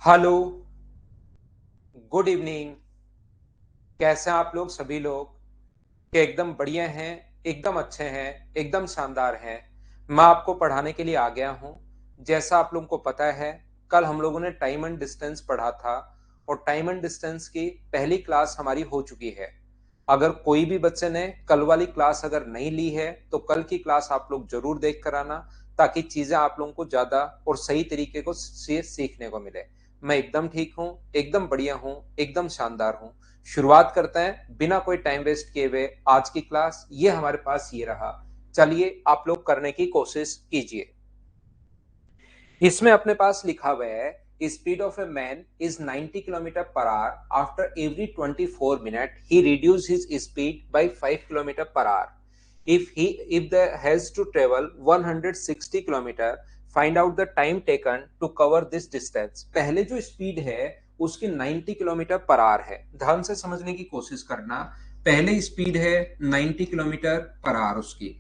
Hello, good evening. कैसे हैं आप लोग सभी लोग? कि एकदम बढ़िया हैं, एकदम अच्छे हैं, एकदम शानदार हैं। मैं आपको पढ़ाने के लिए आ गया हूं। जैसा आप लोगों को पता है, कल हम लोगों ने टाइम एंड डिस्टेंस पढ़ा था और टाइम एंड डिस्टेंस की पहली क्लास हमारी हो चुकी है। अगर कोई भी बच्चे ने कल वाली क्लास अगर नहीं ली है तो कल की क्लास आप लोग जरूर देख कर आना, ताकि चीजें आप लोगों को ज्यादा और सही तरीके को से सीखने को मिले। मैं एकदम ठीक हूँ, एकदम बढ़िया हूँ, एकदम शानदार हूँ। शुरुआत करते हैं बिना कोई टाइम वेस्ट किए हुए। आज की क्लास ये हमारे पास ये रहा। चलिए आप लोग करने की कोशिश कीजिए। इसमें अपने पास लिखा हुआ है, speed of a man is 90 kilometre per hour. After every 24 minute he reduce his speed by 5 kilometre per hour. If the has to travel 160 kilometre, find out the time taken to cover this distance. पहले जो speed है उसकी 90 kilometre per our है। ध्यान से समझने की कोशिश करना। पहले स्पीड है 90 किलोमीटर पर आवर उसकी।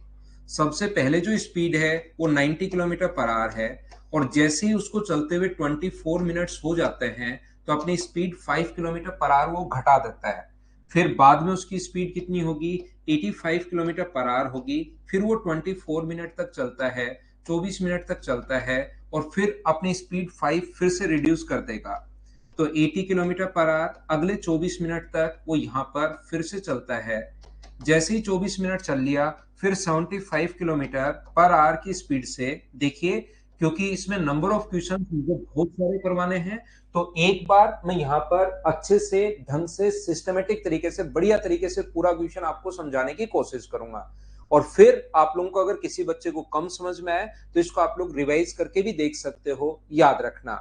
सबसे पहले जो स्पीड है वो 90 किलोमीटर पर आवर है। और जैसे ही उसको चलते हुए 24 मिनट्स हो जाते हैं तो अपनी स्पीड 5 किलोमीटर पर आवर वो घटा देता है। फिर बाद में उसकी स्पीड कितनी होगी? 85 किलोमीटर पर आवर होगी। फिर वो 24 मिनट तक चलता है, 24 मिनट तक चलता है, और फिर अपनी स्पीड 5 फिर से रिड्यूस कर देगा। तो 80 किलोमीटर पर आवर अगले 24 मिनट तक वो यहाँ पर फिर से चलता है। जैसे ही 24 मिनट चल लिया, फिर 75 किलोमीटर पर आवर की स्पीड से, देखिए क्योंकि इसमें नंबर ऑफ क्वेश्चन मुझे बहुत सारे करवाने हैं, तो एक बार मैं यहाँ पर अच्छे से ढंग से सिस्टमेटिक तरीके से बढ़िया तरीके से पूरा क्वेश्चन आपको समझाने की कोशिश करूंगा। और फिर आप लोगों को अगर किसी बच्चे को कम समझ में आए तो इसको आप लोग रिवाइज करके भी देख सकते हो। याद रखना,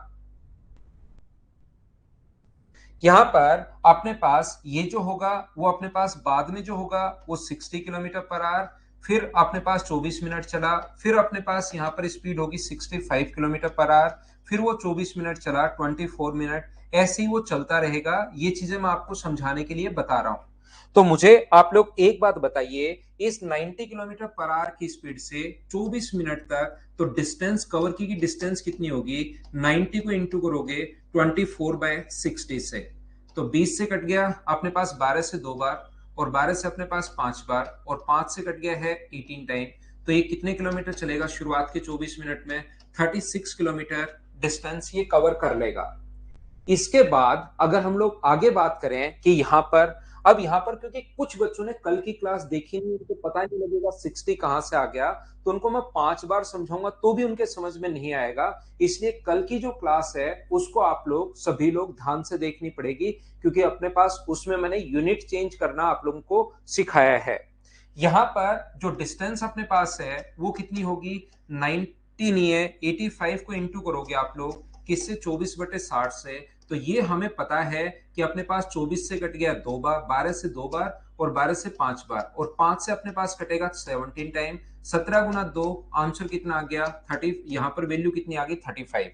यहाँ पर अपने पास ये जो होगा वो अपने पास बाद में जो होगा वो 60 किलोमीटर पर आवर। फिर अपने पास 24 मिनट चला, फिर अपने पास यहाँ पर स्पीड होगी 65 किलोमीटर पर आवर। फिर वो 24 मिनट चला, 24 मिनट, ऐसे ही वो चलता रहेगा। ये चीजें मैं आपको समझाने के लिए बता रहा हूँ। तो मुझे आप लोग एक बात बताइए, इस 90 किलोमीटर पर आवर की स्पीड से 24 मिनट तक तो डिस्टेंस कवर की डिस्टेंस कितनी होगी? 90 को इंटू करोगे 24/60 से, तो 20 से कट गया अपने पास 12 से 2 बार, और 12 से अपने पास 5 बार, और 5 से कट गया है 18 टाइम। तो ये कितने किलोमीटर चलेगा शुरुआत के 24 मिनट में? 36 किलोमीटर डिस्टेंस ये कवर कर लेगा। इसके बाद अगर हम लोग आगे बात करें कि यहाँ पर, अब यहाँ पर क्योंकि कुछ बच्चों ने कल की क्लास देखी नहीं, उनको पता नहीं लगेगा 60 कहां से आ गया, तो उनको मैं 5 बार समझाऊंगा तो भी उनके समझ में नहीं आएगा। इसलिए कल की जो क्लास है उसको आप लोग सभी लोग ध्यान से देखनी पड़ेगी, क्योंकि अपने पास उसमें मैंने यूनिट चेंज करना आप लोगों को सिखाया है। यहाँ पर जो डिस्टेंस अपने पास है वो कितनी होगी? 90 नहीं है, 85 को इंटू करोगे आप लोग किससे? 24/60 से। तो ये हमें पता है कि अपने पास 24 से कट गया 2 बार, 12 से 2 बार, और 12 से 5 बार, और 5 से अपने पास कटेगा 17 टाइम। 17 × 2 आंसर कितना आ गया? 30। यहाँ पर वैल्यू कितनी आ गई? 35।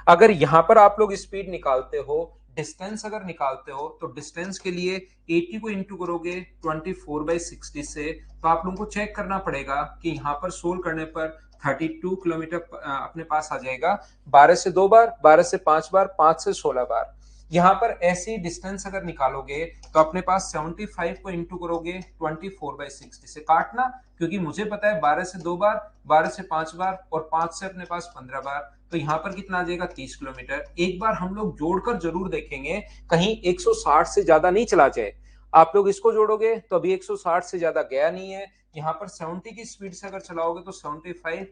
अगर यहां पर आप लोग स्पीड निकालते हो, डिस्टेंस अगर निकालते हो, तो डिस्टेंस के लिए 80 को इंटू करोगे 24/60 से, तो आप लोगों को चेक करना पड़ेगा कि यहाँ पर सोल्व करने पर 32 किलोमीटर अपने पास आ जाएगा। 12 से 2 बार, 12 से 5 बार, 5 से 16 बार। यहाँ पर ऐसी डिस्टेंस अगर निकालोगे तो अपने पास 75 को इंटू करोगे 24/60 से, काटना, क्योंकि मुझे पता है 12 से 2 बार, 12 से 5 बार, और 5 से अपने पास 15 बार, तो यहाँ पर कितना आ जाएगा? 30 किलोमीटर। एक बार हम लोग जोड़कर जरूर देखेंगे कहीं 160 से ज्यादा नहीं चला जाए। आप लोग इसको जोड़ोगे तो अभी 160 से ज्यादा गया नहीं है। यहाँ पर 70 की स्पीड से अगर चलाओगे तो 75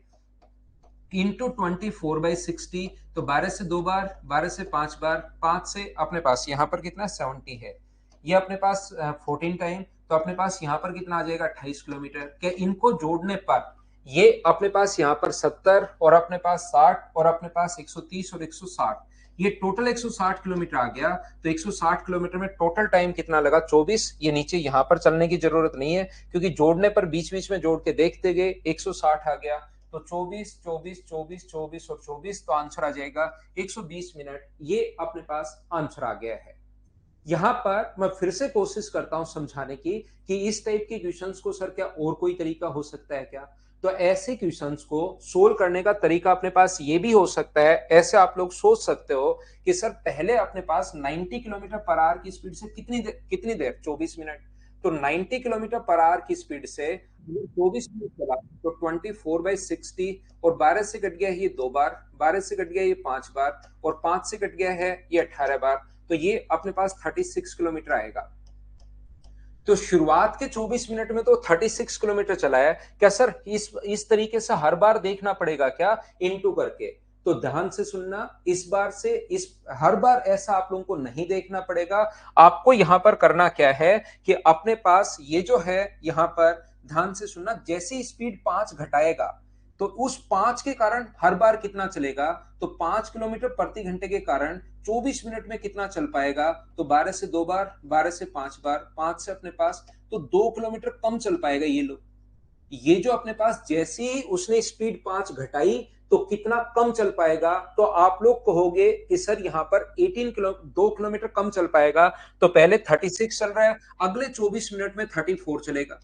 इंटू 24/60, तो 12 से 2 बार, 12 से 5 बार, 5 से अपने पास यहाँ पर कितना? 70 है। ये अपने पास 14 टाइम, तो अपने पास यहाँ पर कितना आ जाएगा? 28 किलोमीटर। क्या इनको जोड़ने पर ये अपने पास यहाँ पर 70, और अपने पास 60, और अपने पास 130 और 160, ये टोटल 160 किलोमीटर आ गया। तो 160 किलोमीटर में टोटल टाइम कितना लगा? 24। ये नीचे यहाँ पर चलने की जरूरत नहीं है, क्योंकि जोड़ने पर बीच बीच में जोड़ के देखते गए 160 आ गया। तो 24, 24, 24, 24 और 24, तो आंसर आ जाएगा 120 मिनट। ये अपने पास आंसर आ गया है। यहां पर मैं फिर से कोशिश करता हूं समझाने की कि इस टाइप के क्वेश्चंस को सर क्या और कोई तरीका हो सकता है क्या? तो ऐसे क्वेश्चंस को सोल्व करने का तरीका अपने पास ये भी हो सकता है, ऐसे आप लोग सोच सकते हो कि सर पहले अपने पास 90 किलोमीटर पर आवर की स्पीड से कितनी देर 24 मिनट, तो 90 किलोमीटर पर आवर की स्पीड से 24 मिनट चला तो 24/60, और 12 से कट गया है ये 2 बार, 12 से कट गया ये 5 बार, और 5 से कट गया है ये 18 बार, तो ये अपने पास 36 किलोमीटर आएगा। तो शुरुआत के 24 मिनट में तो 36 किलोमीटर चलाया, क्या सर इस तरीके से हर बार देखना पड़ेगा क्या इनटू करके? तो ध्यान से सुनना, इस बार से इस हर बार ऐसा आप लोगों को नहीं देखना पड़ेगा। आपको यहां पर करना क्या है कि अपने पास ये जो है यहां पर ध्यान से सुनना, जैसी स्पीड 5 घटाएगा तो उस 5 के कारण हर बार कितना चलेगा, तो 5 किलोमीटर प्रति घंटे के कारण 24 मिनट में कितना चल पाएगा, तो 12 से 2 बार, 12 से 5 बार, 5 से अपने पास तो 2 किलोमीटर कम चल पाएगा। ये लो, ये जो अपने पास जैसे ही उसने स्पीड 5 घटाई तो कितना कम चल पाएगा, तो आप लोग कहोगे कि सर यहां पर 2 किलोमीटर कम चल पाएगा। तो पहले 36 चल रहा है, अगले 24 मिनट में 34 चलेगा।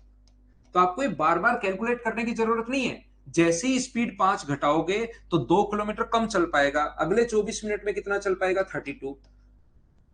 तो आपको ये बार बार कैलकुलेट करने की जरूरत नहीं है, जैसे ही स्पीड 5 घटाओगे तो 2 किलोमीटर कम चल पाएगा, अगले 24 मिनट में कितना चल पाएगा 32,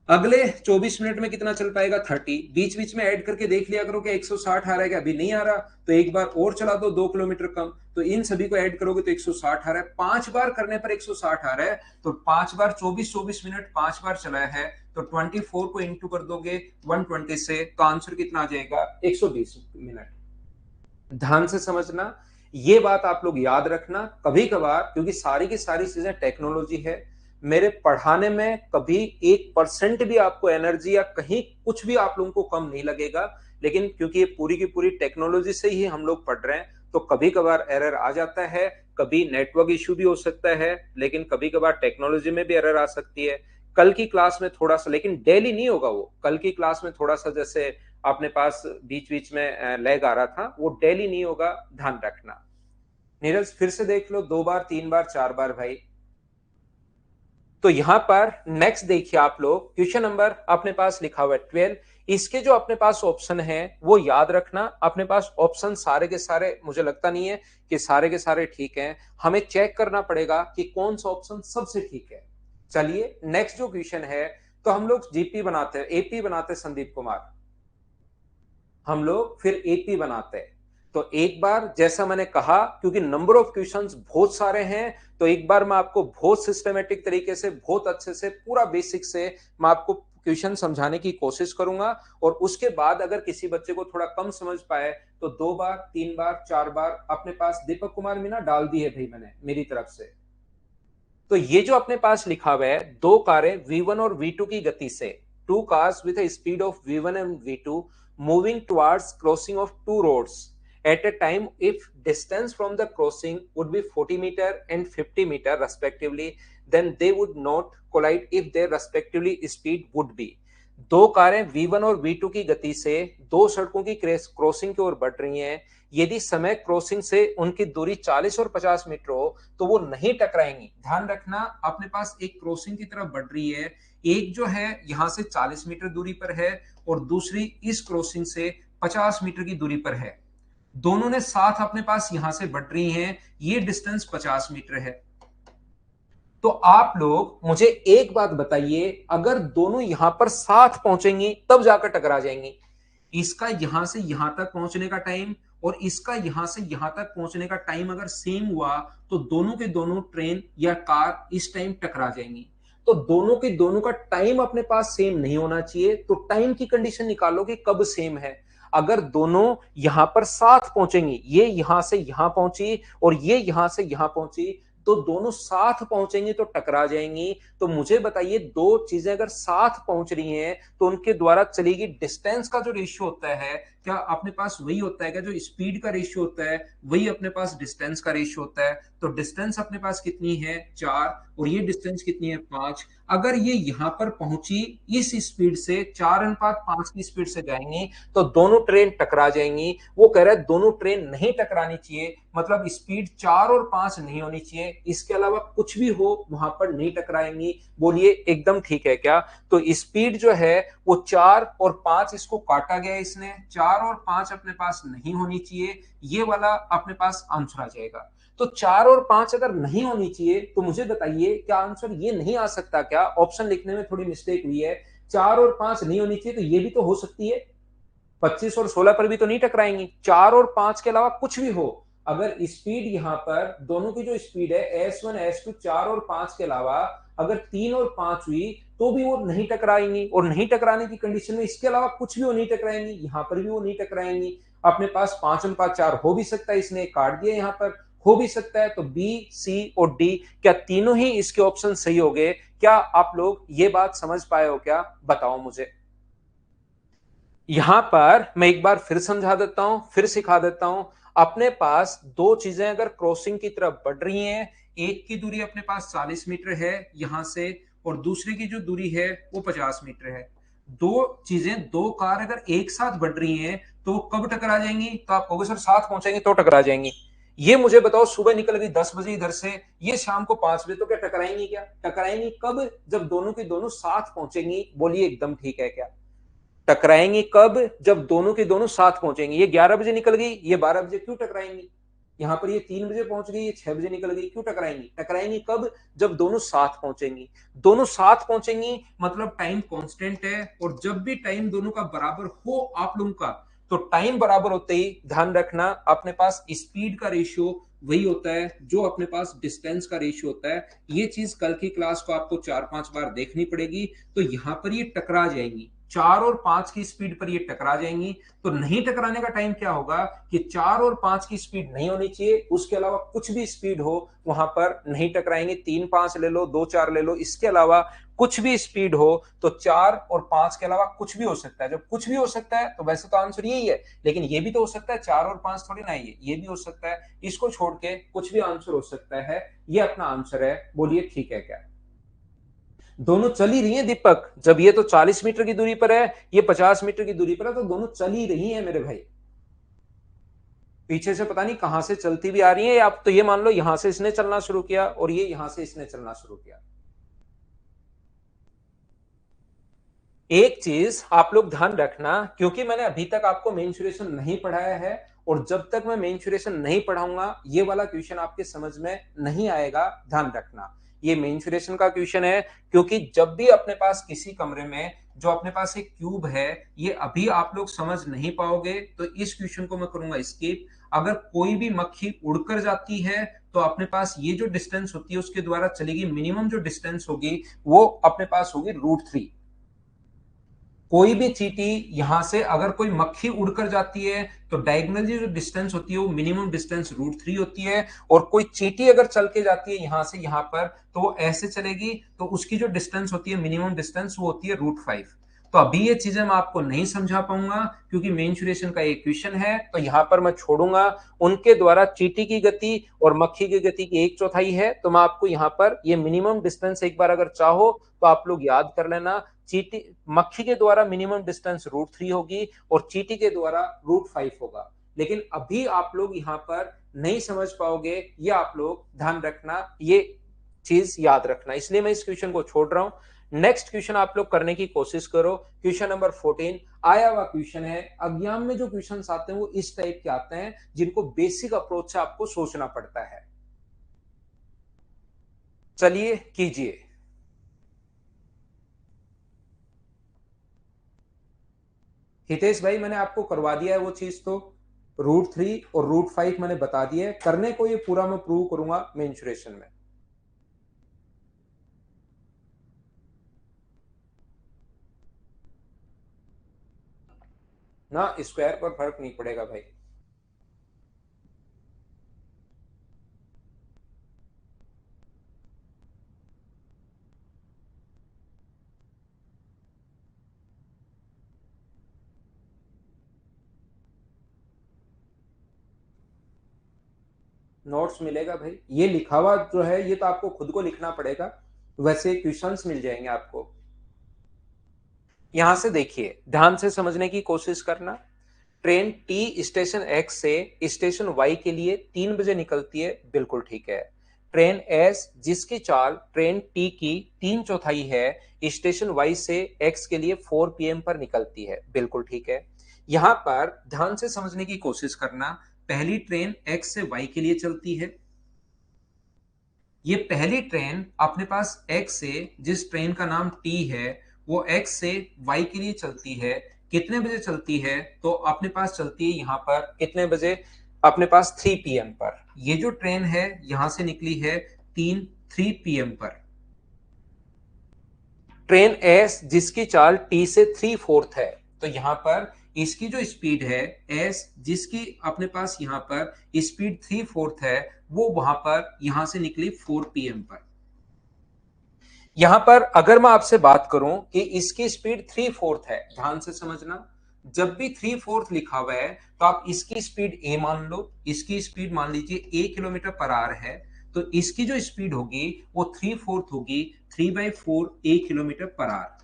अगले 24 मिनट में कितना चल पाएगा 30, बीच बीच में ऐड करके देख लिया करो कि 160 आ रहा है क्या, अभी नहीं आ रहा तो एक बार और चला दो 2 किलोमीटर कम, तो इन सभी को ऐड करोगे तो 160 आ रहा है, 5 बार करने पर 160 आ रहा है, तो 5 बार 24 मिनट 5 बार चलाया है, तो 24 को इंटू कर दोगे 120 से, तो आंसर कितना आ जाएगा 120 मिनट। ध्यान से समझना, ये बात आप लोग याद रखना कभी कभार, क्योंकि सारी की सारी चीजें टेक्नोलॉजी है, मेरे पढ़ाने में कभी 1% भी आपको एनर्जी या कहीं कुछ भी आप लोगों को कम नहीं लगेगा, लेकिन क्योंकि ये पूरी की पूरी टेक्नोलॉजी से ही हम लोग पढ़ रहे हैं तो कभी कभार एरर आ जाता है, कभी नेटवर्क इश्यू भी हो सकता है, लेकिन कभी कभार टेक्नोलॉजी में भी एरर आ सकती है। कल की क्लास में थोड़ा सा, लेकिन डेली नहीं होगा वो, कल की क्लास में थोड़ा सा जैसे अपने पास बीच बीच में लैग आ रहा था, वो डेली नहीं होगा, ध्यान रखना। नीरज फिर से देख लो, 2 बार 3 बार 4 बार भाई। तो यहां पर नेक्स्ट देखिए आप लोग, क्वेश्चन नंबर अपने पास लिखा हुआ है 12, इसके जो अपने पास ऑप्शन है वो याद रखना, अपने पास ऑप्शन सारे के सारे, मुझे लगता नहीं है कि सारे के सारे ठीक हैं, हमें चेक करना पड़ेगा कि कौन सा ऑप्शन सबसे ठीक है। चलिए नेक्स्ट जो क्वेश्चन है, तो हम लोग जीपी बनाते हैं, एपी बनाते हैं संदीप कुमार, हम लोग फिर एपी बनाते हैं। तो एक बार जैसा मैंने कहा, क्योंकि नंबर ऑफ क्वेश्चंस बहुत सारे हैं, तो एक बार मैं आपको बहुत सिस्टमेटिक तरीके से, बहुत अच्छे से, पूरा बेसिक से मैं आपको क्वेश्चन समझाने की कोशिश करूंगा, और उसके बाद अगर किसी बच्चे को थोड़ा कम समझ पाए तो 2 बार 3 बार 4 बार अपने पास दीपक कुमार मीना डाल दी है भाई मैंने मेरी तरफ से। तो ये जो अपने पास लिखा हुआ है, दो कारें V1 और V2 की गति से, two cars with a speed of V1 and V2 moving towards crossing of two roads at a time if distance from the crossing would be 40 meter and 50 meter respectively, then they would not collide if their respectively speed would be। दो कारें V1 और V2 की गति से दो सड़कों की crossing की ओर बढ़ रही हैं, यदि समय क्रॉसिंग से उनकी दूरी 40 और 50 मीटर हो तो वो नहीं टकराएंगी। ध्यान रखना, अपने पास एक क्रॉसिंग की तरफ बढ़ रही है, एक जो है यहां से 40 मीटर दूरी पर है और दूसरी इस क्रॉसिंग से 50 मीटर की दूरी पर है, दोनों ने साथ अपने पास यहां से बढ़ रही हैं, ये डिस्टेंस 50 मीटर है। तो आप लोग मुझे एक बात बताइए, अगर दोनों यहां पर साथ पहुंचेंगी तब जाकर टकरा जाएंगी, इसका यहां से यहां तक पहुंचने का टाइम और इसका यहां से यहां तक पहुंचने का टाइम अगर सेम हुआ तो दोनों के दोनों ट्रेन या कार इस टाइम टकरा जाएंगी। तो दोनों के दोनों का टाइम अपने पास सेम नहीं होना चाहिए, तो टाइम की कंडीशन निकालो कि कब सेम है। अगर दोनों यहां पर साथ पहुंचेंगी, ये यहां से यहां पहुंची और ये यहां से यहां पहुंची, तो दोनों साथ पहुंचेंगी तो टकरा जाएंगी। तो मुझे बताइए, दो चीजें अगर साथ पहुंच रही हैं तो उनके द्वारा चलेगी डिस्टेंस का जो रेशियो होता है, क्या अपने पास वही होता है क्या, जो स्पीड का रेशियो होता है वही अपने पास डिस्टेंस का रेशियो होता है। तो डिस्टेंस अपने पास कितनी है 4 और ये डिस्टेंस कितनी है 5। अगर ये यहां पर पहुंची इस स्पीड से 4:5 की स्पीड से जाएंगी तो दोनों ट्रेन टकरा जाएंगी। वो कह रहा है दोनों ट्रेन नहीं टकरानी चाहिए, मतलब स्पीड 4 और 5 नहीं होनी चाहिए, इसके अलावा कुछ भी हो वहां पर नहीं टकराएंगी। बोलिए एकदम ठीक है क्या? तो स्पीड जो है वो 4 और 5 इसको काटा गया, इसने 4 4 और 5 अपने पास नहीं होनी चाहिए, ये वाला अपने पास आंसर आ जाएगा। तो 4 और 5 अगर नहीं होनी चाहिए तो मुझे बताइए क्या आंसर ये नहीं आ सकता क्या? ऑप्शन लिखने में थोड़ी मिस्टेक हुई है। 4 और 5 नहीं होनी चाहिए तो ये भी तो हो सकती है। 25 और 16 पर भी तो नहीं टकराएंगी। 4 और 5 के अलावा कुछ भी हो, अगर स्पीड यहां पर दोनों की जो स्पीड है S1 S2 4 और 5 के अलावा अगर 3 और 5 हुई तो भी वो नहीं टकराएंगी, और नहीं टकराने की कंडीशन में इसके अलावा कुछ भी वो नहीं टकराएंगी, यहां पर भी वो नहीं टकराएंगी। अपने पास 5 और 5 4 हो भी सकता है, इसने काट दिया यहां पर, हो भी सकता है। तो बी, सी और डी क्या तीनों ही इसके ऑप्शन सही हो गए? क्या आप लोग ये बात समझ पाए हो क्या? बताओ मुझे। यहां पर मैं एक बार फिर समझा देता हूं, फिर सिखा देता हूं। अपने पास दो चीजें अगर क्रॉसिंग की तरफ बढ़ रही हैं, एक की दूरी अपने पास 40 मीटर है यहां से, और दूसरी की जो दूरी है वो 50 मीटर है। दो चीजें, दो कार अगर एक साथ बढ़ रही हैं तो कब टकरा जाएंगी? तो आप कहोगे सर साथ पहुंचेंगे तो टकरा जाएंगी। ये मुझे बताओ, सुबह निकल गई 10 बजे इधर से, ये शाम को 5 बजे, तो क्या टकराएंगी? क्या टकराएंगी कब? जब दोनों की दोनों साथ पहुंचेंगी। बोलिए एकदम ठीक है क्या? टकराएंगी कब? जब दोनों के दोनों साथ पहुंचेंगी। ये 11 बजे निकल गई, ये 12 बजे, क्यों टकराएंगी? यहां पर ये 3 बजे पहुंच गई, ये 6 बजे निकल गई, क्यों टकराएंगी? टकराएंगी कब? जब दोनों साथ पहुंचेंगी। दोनों साथ पहुंचेंगी मतलब टाइम कांस्टेंट है, और जब भी टाइम दोनों का बराबर हो आप लोगों का, तो टाइम बराबर होते ही ध्यान रखना अपने पास स्पीड का रेशियो वही होता है जो अपने पास डिस्टेंस का रेशियो होता है। ये चीज कल की क्लास को आपको 4-5 बार देखनी पड़ेगी। तो यहां पर ये टकरा जाएंगी, 4 और 5 की स्पीड पर ये टकरा जाएंगी। तो नहीं टकराने का टाइम क्या होगा कि 4 और 5 की स्पीड नहीं होनी चाहिए, उसके अलावा कुछ भी स्पीड हो वहां पर नहीं टकराएंगे। 3-5 ले लो, 2-4 ले लो, इसके अलावा कुछ भी स्पीड हो तो 4 और 5 के अलावा कुछ भी हो सकता है। जब कुछ भी हो सकता है तो वैसे तो आंसर यही है, लेकिन ये भी तो हो सकता है 4 और 5 थोड़ी ना, ये भी हो सकता है। इसको छोड़ के कुछ भी आंसर हो सकता है, ये अपना आंसर है। बोलिए ठीक है क्या? दोनों चल ही रही है दीपक, जब ये तो 40 मीटर की दूरी पर है, ये 50 मीटर की दूरी पर है, तो दोनों चल ही रही है मेरे भाई। पीछे से पता नहीं कहां से चलती भी आ रही है। आप तो ये मान लो यहां से इसने चलना शुरू किया और ये यहां से इसने चलना शुरू किया। एक चीज आप लोग ध्यान रखना, क्योंकि मैंने अभी तक आपको मेंसुरेशन नहीं पढ़ाया है, और जब तक मैं मेंसुरेशन नहीं पढ़ाऊंगा ये वाला क्वेश्चन आपके समझ में नहीं आएगा। ध्यान रखना, ये मेंसुरेशन का क्वेश्चन है, क्योंकि जब भी अपने पास किसी कमरे में जो अपने पास एक क्यूब है, ये अभी आप लोग समझ नहीं पाओगे तो इस क्वेश्चन को मैं करूंगा स्किप। अगर कोई भी मक्खी उड़कर जाती है तो अपने पास ये जो डिस्टेंस होती है उसके द्वारा चलेगी, मिनिमम जो डिस्टेंस होगी वो अपने पास होगी √3। कोई भी चींटी यहां से अगर कोई मक्खी उड़कर जाती है तो डायगोनली जो डिस्टेंस होती है वो मिनिमम डिस्टेंस √3 होती है। और कोई चींटी अगर चल के जाती है यहां से यहां पर तो वो ऐसे चलेगी, तो उसकी जो डिस्टेंस होती है मिनिमम डिस्टेंस वो होती है √5। तो अभी ये चीजें मैं आपको नहीं समझा पाऊंगा क्योंकि मेंसुरेशन का एक क्वेश्चन है, तो यहां पर मैं छोड़ूंगा। उनके द्वारा चींटी की गति और मक्खी की गति की 1/4 है, तो मैं आपको यहां पर ये मिनिमम डिस्टेंस एक बार अगर चाहो तो आप लोग याद कर लेना। चींटी मक्खी के द्वारा मिनिमम डिस्टेंस √3 होगी और चींटी के द्वारा √5 होगा। लेकिन अभी आप लोग यहां पर नहीं समझ पाओगे, ये आप लोग ध्यान रखना, ये चीज याद रखना, इसलिए मैं इस क्वेश्चन को छोड़ रहा हूं। नेक्स्ट क्वेश्चन आप लोग करने की कोशिश करो। क्वेश्चन नंबर 14 आया हुआ क्वेश्चन है। एग्जाम में जो क्वेश्चन आते हैं वो इस टाइप के आते हैं जिनको बेसिक अप्रोच से आपको सोचना पड़ता है। चलिए कीजिए। हितेश भाई मैंने आपको करवा दिया है वो चीज, तो √3 और √5 मैंने बता दिया है। करने को ये पूरा मैं प्रूव करूंगा मेंसुरेशन में। ना स्क्वायर पर फर्क नहीं पड़ेगा भाई। नोट्स मिलेगा भाई, ये लिखा हुआ जो है ये तो आपको खुद को लिखना पड़ेगा, वैसे क्वेश्चंस मिल जाएंगे आपको। यहां से देखिए, ध्यान से समझने की कोशिश करना। ट्रेन टी स्टेशन एक्स से स्टेशन वाई के लिए 3 बजे निकलती है, बिल्कुल ठीक है। ट्रेन एस जिसकी चाल ट्रेन टी की 3/4 है, स्टेशन वाई से एक्स के लिए 4 PM पर निकलती है, बिल्कुल ठीक है। यहां पर ध्यान से समझने की कोशिश करना। पहली ट्रेन x से y के लिए चलती है। ये पहली ट्रेन अपने पास x से, जिस ट्रेन का नाम t है, वो x से y के लिए चलती है। कितने बजे चलती है? तो अपने पास चलती है यहां पर कितने बजे? अपने पास 3 PM पर। ये जो ट्रेन है यहां से निकली है 3 PM पर। ट्रेन एस जिसकी चाल टी से 3/4 है, तो यहां पर इसकी जो स्पीड है एस, जिसकी अपने पास यहां पर स्पीड 3/4 है, वो वहां पर यहां से निकली 4 PM पर। यहां पर अगर मैं आपसे बात करूं कि इसकी स्पीड 3/4 है, ध्यान से समझना। जब भी 3/4 लिखा हुआ है तो आप इसकी स्पीड ए मान लो। इसकी स्पीड मान लीजिए ए किलोमीटर पर आवर है, तो इसकी जो स्पीड होगी वो 3/4 होगी 3/4 ए किलोमीटर पर आवर।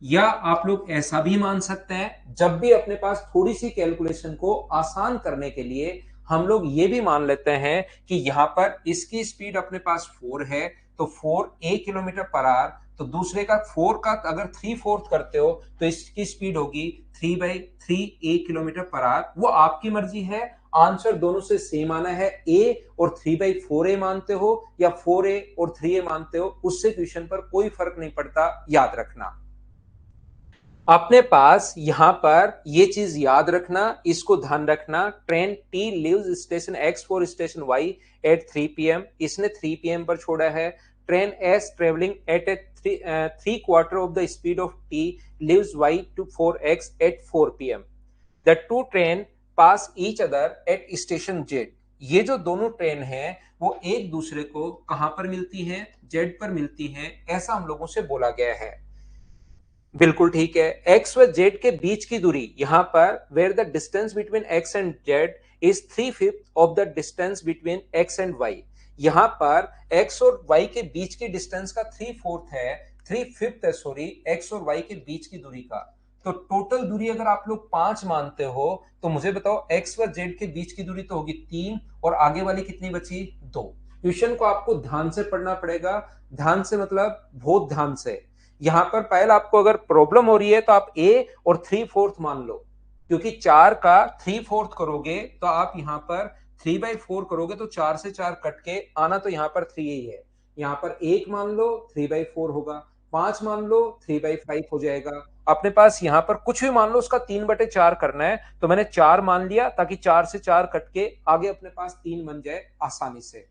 या आप लोग ऐसा भी मान सकते हैं, जब भी अपने पास थोड़ी सी कैलकुलेशन को आसान करने के लिए हम लोग ये भी मान लेते हैं कि यहां पर इसकी स्पीड अपने पास 4 है, तो 4 ए किलोमीटर पर आवर। तो दूसरे का 4 का अगर 3/4 करते हो तो इसकी स्पीड होगी 3/3 ए किलोमीटर पर आवर। वो आपकी मर्जी है। आंसर दोनों से सेम आना है। ए और 3/4 ए मानते हो या 4 ए और 3 ए मानते हो, उससे क्वेश्चन पर कोई फर्क नहीं पड़ता, याद रखना। अपने पास यहां पर ये चीज याद रखना, इसको ध्यान रखना। Train T leaves station X for station Y at 3 PM। इसने 3 PM पर छोड़ा है। Train S travelling at a 3/4 of the speed of T leaves Y to for X at 4 PM। The two train pass each other at station Z. ये जो दोनों train हैं वो एक दूसरे को कहां पर मिलती हैं? जेड पर मिलती हैं, ऐसा हम लोगों से बोला गया है। बिल्कुल ठीक है। एक्स व जेड के बीच की दूरी यहां पर where the distance between X and Z is 3/5 of the distance between X and Y. यहां पर एक्स और वाई के बीच की डिस्टेंस का 3/4 है, 3/5 है, सॉरी, एक्स और वाई के बीच की दूरी का। तो टोटल दूरी अगर आप लोग 5 मानते हो तो मुझे बताओ एक्स व जेड के बीच की दूरी तो होगी 3, और आगे वाली कितनी बची? 2। क्वेश्चन को आपको ध्यान से पढ़ना पड़ेगा। ध्यान से मतलब बहुत ध्यान से। यहां पर पहले आपको अगर प्रॉब्लम हो रही है तो आप ए और 3/4 मान लो, क्योंकि 4 का 3/4 करोगे तो आप यहां पर 3/4 करोगे तो 4 से 4 कट के आना, तो यहां पर 3 ही है। यहां पर 1 मान लो 3/4 होगा, 5 मान लो 3/5 हो जाएगा। अपने पास यहां पर कुछ भी मान लो, उसका 3/4 करना है, तो मैंने 4 मान लिया ताकि 4 से 4 कट के आगे अपने पास 3 बन जाए आसानी से।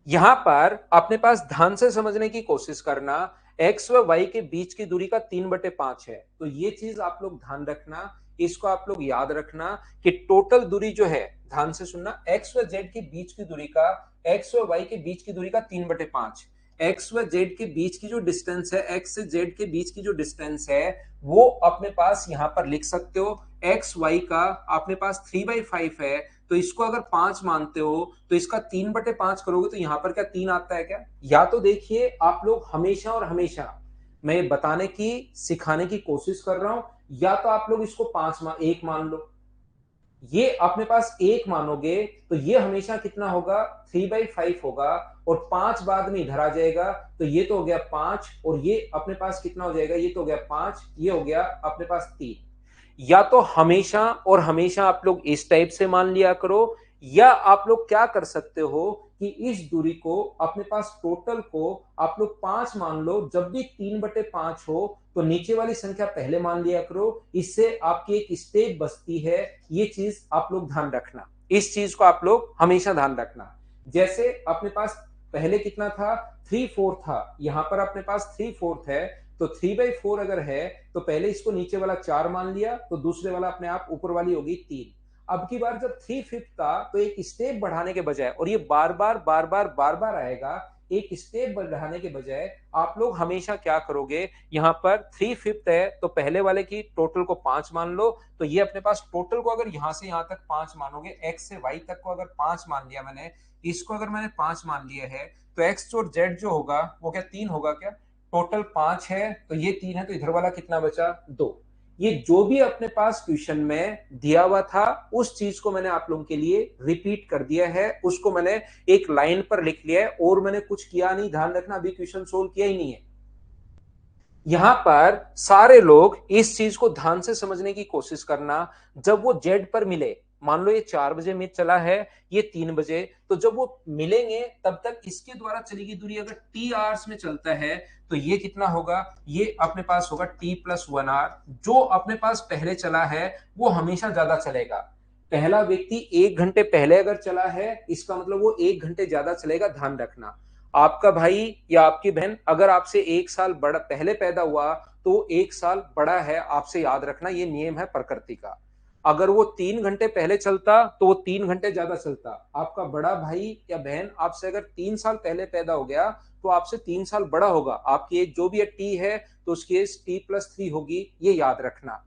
यहां पर अपने पास ध्यान से समझने की कोशिश करना। एक्स व वाई के बीच की दूरी का 3/5 है, तो ये चीज आप लोग ध्यान रखना, इसको आप लोग याद रखना कि टोटल दूरी जो है, ध्यान से सुनना, एक्स व जेड के बीच की दूरी का, एक्स व वाई के बीच की दूरी का 3/5। एक्स व जेड के बीच की जो डिस्टेंस है, एक्स से जेड के बीच की जो डिस्टेंस है, वो अपने पास यहां पर लिख सकते हो। एक्स वाई का अपने पास 3/5 है, तो इसको अगर 5 मानते हो तो इसका 3/5 करोगे तो यहां पर क्या 3 आता है क्या? या तो देखिए, आप लोग हमेशा और हमेशा, मैं बताने की सिखाने की कोशिश कर रहा हूं, या तो आप लोग इसको 1 मान लो। ये अपने पास 1 मानोगे तो ये हमेशा कितना होगा? 3/5 होगा, और 5 बाद में इधर आ जाएगा, तो ये तो हो गया 5, और ये अपने पास कितना हो जाएगा? ये तो हो गया 5, ये हो गया अपने पास 3। या तो हमेशा और हमेशा आप लोग इस टाइप से मान लिया करो, या आप लोग क्या कर सकते हो कि इस दूरी को, अपने पास टोटल को आप लोग 5 मान लो। जब भी 3/5 हो तो नीचे वाली संख्या पहले मान लिया करो, इससे आपकी एक स्टेप बचती है। ये चीज आप लोग ध्यान रखना, इस चीज को आप लोग हमेशा ध्यान रखना। जैसे अपने पास पहले कितना था? 3/4 था, यहां पर अपने पास 3/4 है, तो 3/4 अगर है तो पहले इसको नीचे वाला 4 मान लिया, तो दूसरे वाला अपने आप ऊपर वाली होगी 3। अब की बार जब 3/5 था तो एक स्टेप बढ़ाने के बजाय, और ये बार बार बार बार बार बार आएगा, एक स्टेप बढ़ाने के बजाय आप लोग हमेशा क्या करोगे? यहां पर 3/5 है तो पहले वाले की टोटल को 5 मान लो, तो ये अपने पास टोटल को अगर यहां से यहां तक 5 मानोगे, एक्स से वाई तक को अगर 5 मान लिया मैंने, इसको अगर मैंने 5 मान लिया है, तो एक्स और जेड जो होगा वो क्या 3 होगा क्या? टोटल 5 है तो ये 3 है, तो इधर वाला कितना बचा? 2। ये जो भी अपने पास क्वेश्चन में दिया हुआ था उस चीज को मैंने आप लोगों के लिए रिपीट कर दिया है, उसको मैंने एक लाइन पर लिख लिया है, और मैंने कुछ किया नहीं। ध्यान रखना, अभी क्वेश्चन सोल्व किया ही नहीं है। यहां पर सारे लोग इस चीज को ध्यान से समझने की कोशिश करना। जब वो जेड पर मिले, मान लो ये 4 बजे मैच चला है, ये 3 बजे, तो जब वो मिलेंगे तब तक इसके द्वारा चली गई दूरी अगर टी आवर्स में चलता है तो ये कितना होगा, ये अपने पास होगा T+1 आवर। जो अपने पास पहले चला है वो हमेशा ज्यादा चलेगा। पहला व्यक्ति 1 घंटे पहले अगर चला है, इसका मतलब वो 1 घंटे ज्यादा चलेगा, ध्यान रखना। आपका भाई या आपकी बहन अगर आपसे 1 साल बड़ा पहले पैदा हुआ तो 1 साल बड़ा है, आपसे याद रखना, ये नियम है प्रकृति का। अगर वो 3 घंटे पहले चलता तो वो 3 घंटे ज्यादा चलता। आपका बड़ा भाई या बहन आपसे अगर 3 साल पहले पैदा हो गया तो आपसे 3 साल बड़ा होगा। आपकी एज जो भी टी है तो उसकी एज T+3 होगी, ये याद रखना।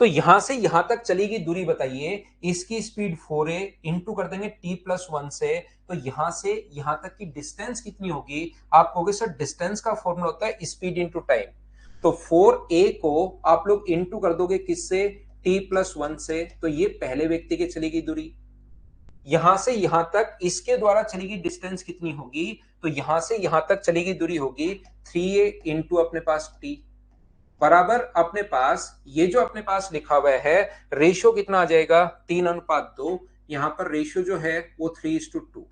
तो यहां से यहां तक चली गई दूरी बताइए, इसकी स्पीड 4a इंटू कर देंगे T+1 से, तो यहां से यहां तक की डिस्टेंस कितनी होगी। आप कहोगे सर डिस्टेंस का फॉर्मूला होता है स्पीड इंटू टाइम, तो 4a को आप लोग इंटू कर दोगे किससे, T+1 से, तो ये पहले व्यक्ति की चली गई दूरी। यहां से यहां तक इसके द्वारा चली गई डिस्टेंस कितनी होगी, तो यहां से यहां तक चली गई दूरी होगी 3a इंटू अपने पास टी, बराबर अपने पास ये जो अपने पास लिखा हुआ है रेशियो कितना आ जाएगा, 3:2। यहां पर रेशियो जो है वो 3:2।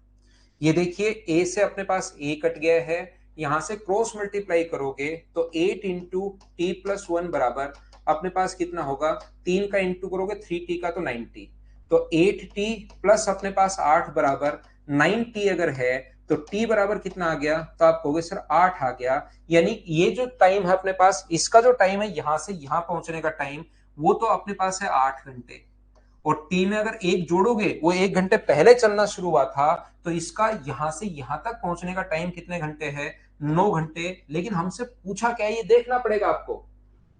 ये देखिए ए से अपने पास ए कट गया है, यहां से क्रॉस मल्टीप्लाई करोगे तो 8 × T+1 बराबर अपने पास कितना होगा, 3 का इंटू करोगे 3t का तो 90, तो 8t प्लस अपने पास 8 बराबर 9t अगर है तो t बराबर कितना आ गया, तो आप कहोगे सर 8 आ गया। यानी ये जो टाइम है अपने पास, इसका जो टाइम है यहां से यहां पहुंचने का टाइम, वो तो अपने पास है 8 घंटे। और टी में अगर एक जोड़ोगे, वो 1 घंटे पहले चलना शुरू हुआ था, तो इसका यहां से यहां तक पहुंचने का टाइम कितने घंटे है, 9 घंटे। लेकिन हमसे पूछा क्या है ये देखना पड़ेगा आपको,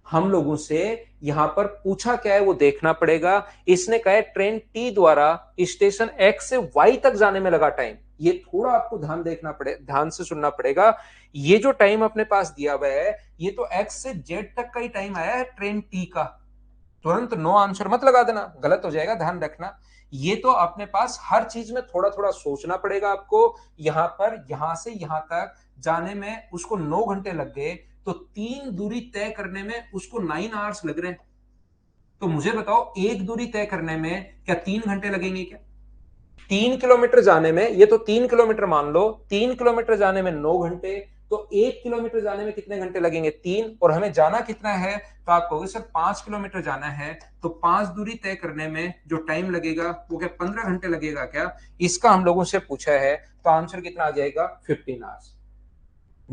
हम लोगों से यहां पर पूछा क्या है वो देखना पड़ेगा। इसने कहा है ट्रेन टी द्वारा स्टेशन एक्स से वाई तक जाने में लगा टाइम, ये थोड़ा आपको ध्यान देखना पड़े, ध्यान से सुनना पड़ेगा। ये जो टाइम अपने पास दिया हुआ है ये तो एक्स से जेड तक का ही टाइम आया है ट्रेन टी का। तुरंत नो आंसर मत लगा देना, गलत हो जाएगा, ध्यान रखना। ये तो अपने पास हर चीज में थोड़ा थोड़ा सोचना पड़ेगा आपको। यहां पर यहां से यहां तक जाने में उसको 9 घंटे लग गए, तो 3 दूरी तय करने में उसको 9 आवर्स लग रहे हैं। तो मुझे बताओ एक दूरी तय करने में क्या 3 घंटे लगेंगे क्या। 3 किलोमीटर जाने में, ये तो 3 किलोमीटर मान लो, 3 किलोमीटर जाने में 9 घंटे, तो 1 किलोमीटर जाने में कितने घंटे लगेंगे, 3, और हमें जाना कितना है, तो आप कहोगे सर 5 किलोमीटर जाना है, तो 5 दूरी तय करने में जो टाइम लगेगा वो क्या 15 घंटे लगेगा क्या। इसका हम लोगों से पूछा है, तो आंसर कितना आ जाएगा 15 आवर्स।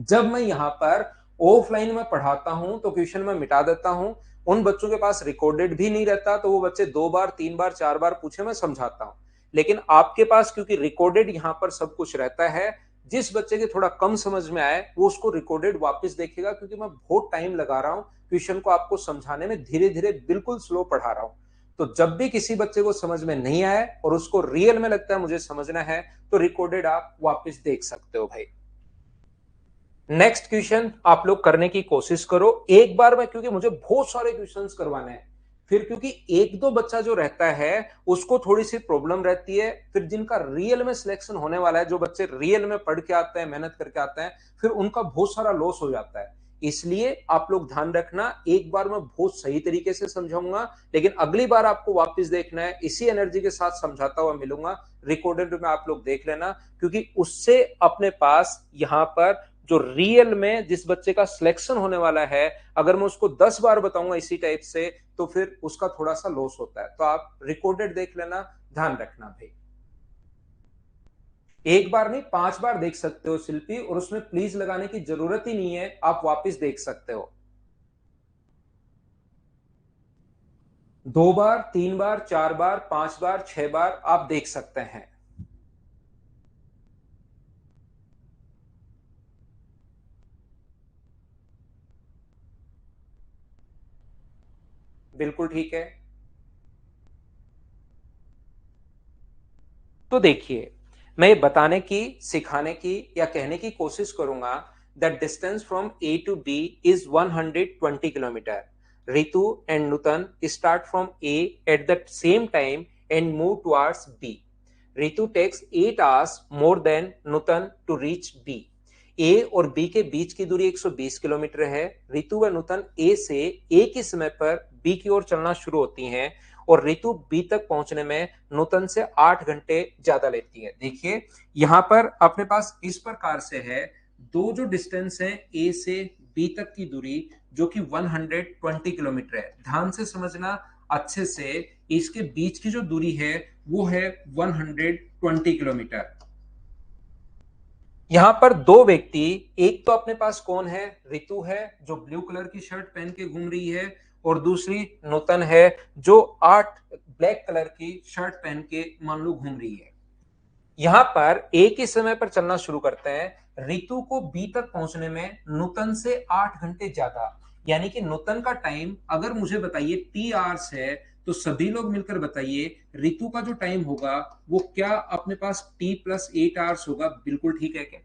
जब मैं यहाँ पर ऑफलाइन में पढ़ाता हूं तो क्वेश्चन में मिटा देता हूं, उन बच्चों के पास रिकॉर्डेड भी नहीं रहता तो वो बच्चे 2 बार 3 बार 4 बार पूछे मैं समझाता हूं। लेकिन आपके पास क्योंकि रिकॉर्डेड यहाँ पर सब कुछ रहता है, जिस बच्चे के थोड़ा कम समझ में आए वो उसको रिकॉर्डेड वापस देखेगा, क्योंकि मैं बहुत टाइम लगा रहा हूँ क्वेश्चन को आपको समझाने में, धीरे धीरे बिल्कुल स्लो पढ़ा रहा हूँ। तो जब भी किसी बच्चे को समझ में नहीं आए और उसको रियल में लगता है मुझे समझना है, तो रिकॉर्डेड आप वापस देख सकते हो भाई। नेक्स्ट क्वेश्चन आप लोग करने की कोशिश करो एक बार में, क्योंकि मुझे बहुत सारे क्वेश्चंस करवाने हैं। फिर क्योंकि एक दो बच्चा जो रहता है उसको थोड़ी सी प्रॉब्लम रहती है, फिर जिनका रियल में सिलेक्शन होने वाला है, जो बच्चे रियल में पढ़ के आते हैं मेहनत करके आते हैं, फिर उनका बहुत सारा लॉस हो जाता है। इसलिए आप लोग ध्यान रखना, एक बार मैं बहुत सही तरीके से समझाऊंगा, लेकिन अगली बार आपको वापस देखना है, इसी एनर्जी के साथ समझाता हुआ मिलूंगा। रिकॉर्डेड में आप लोग देख लेना, क्योंकि उससे अपने पास यहां पर जो रियल में जिस बच्चे का सिलेक्शन होने वाला है, अगर मैं उसको 10 बार बताऊंगा इसी टाइप से तो फिर उसका थोड़ा सा लॉस होता है। तो आप रिकॉर्डेड देख लेना, ध्यान रखना भाई। एक बार नहीं 5 बार देख सकते हो शिल्पी, और उसमें प्लीज लगाने की जरूरत ही नहीं है, आप वापस देख सकते हो। 2 बार 3 बार 4 बार 5 बार 6 बार आप देख सकते हैं। बिल्कुल ठीक है। तो देखिए, मैं बताने की, सिखाने की या कहने की कोशिश करूंगा that distance from A to B is 120 kilometre. Ritu and Nutan start from A at the same time and move towards B. Ritu takes 8 hours more than Nutan to reach B. A और बी के बीच की दूरी 120 किलोमीटर है। रितु व नूतन ए से एक ही समय पर बी की ओर चलना शुरू होती हैं और रितु बी तक पहुंचने में नूतन से 8 घंटे ज्यादा लेती है। देखिए यहां पर अपने पास इस प्रकार से है, दो जो डिस्टेंस है ए से बी तक की दूरी जो कि 120 किलोमीटर है। ध्यान से समझना अच्छे से, इसके बीच की जो दूरी है वो है 120 किलोमीटर। यहां पर दो व्यक्ति, एक तो अपने पास कौन है, रितु है जो ब्लू कलर की शर्ट पहन के घूम रही है, और दूसरी नूतन है जो आठ ब्लैक कलर की शर्ट पहन के मान लो घूम रही है। यहां पर एक ही समय पर चलना शुरू करते हैं। रितु को बी तक पहुंचने में नूतन से 8 घंटे ज्यादा, यानी कि नूतन का टाइम अगर मुझे बताइए टी आवर्स है, तो सभी लोग मिलकर बताइए रितु का जो टाइम होगा वो क्या अपने पास टी प्लस 8 आवर्स होगा। बिल्कुल ठीक है क्या?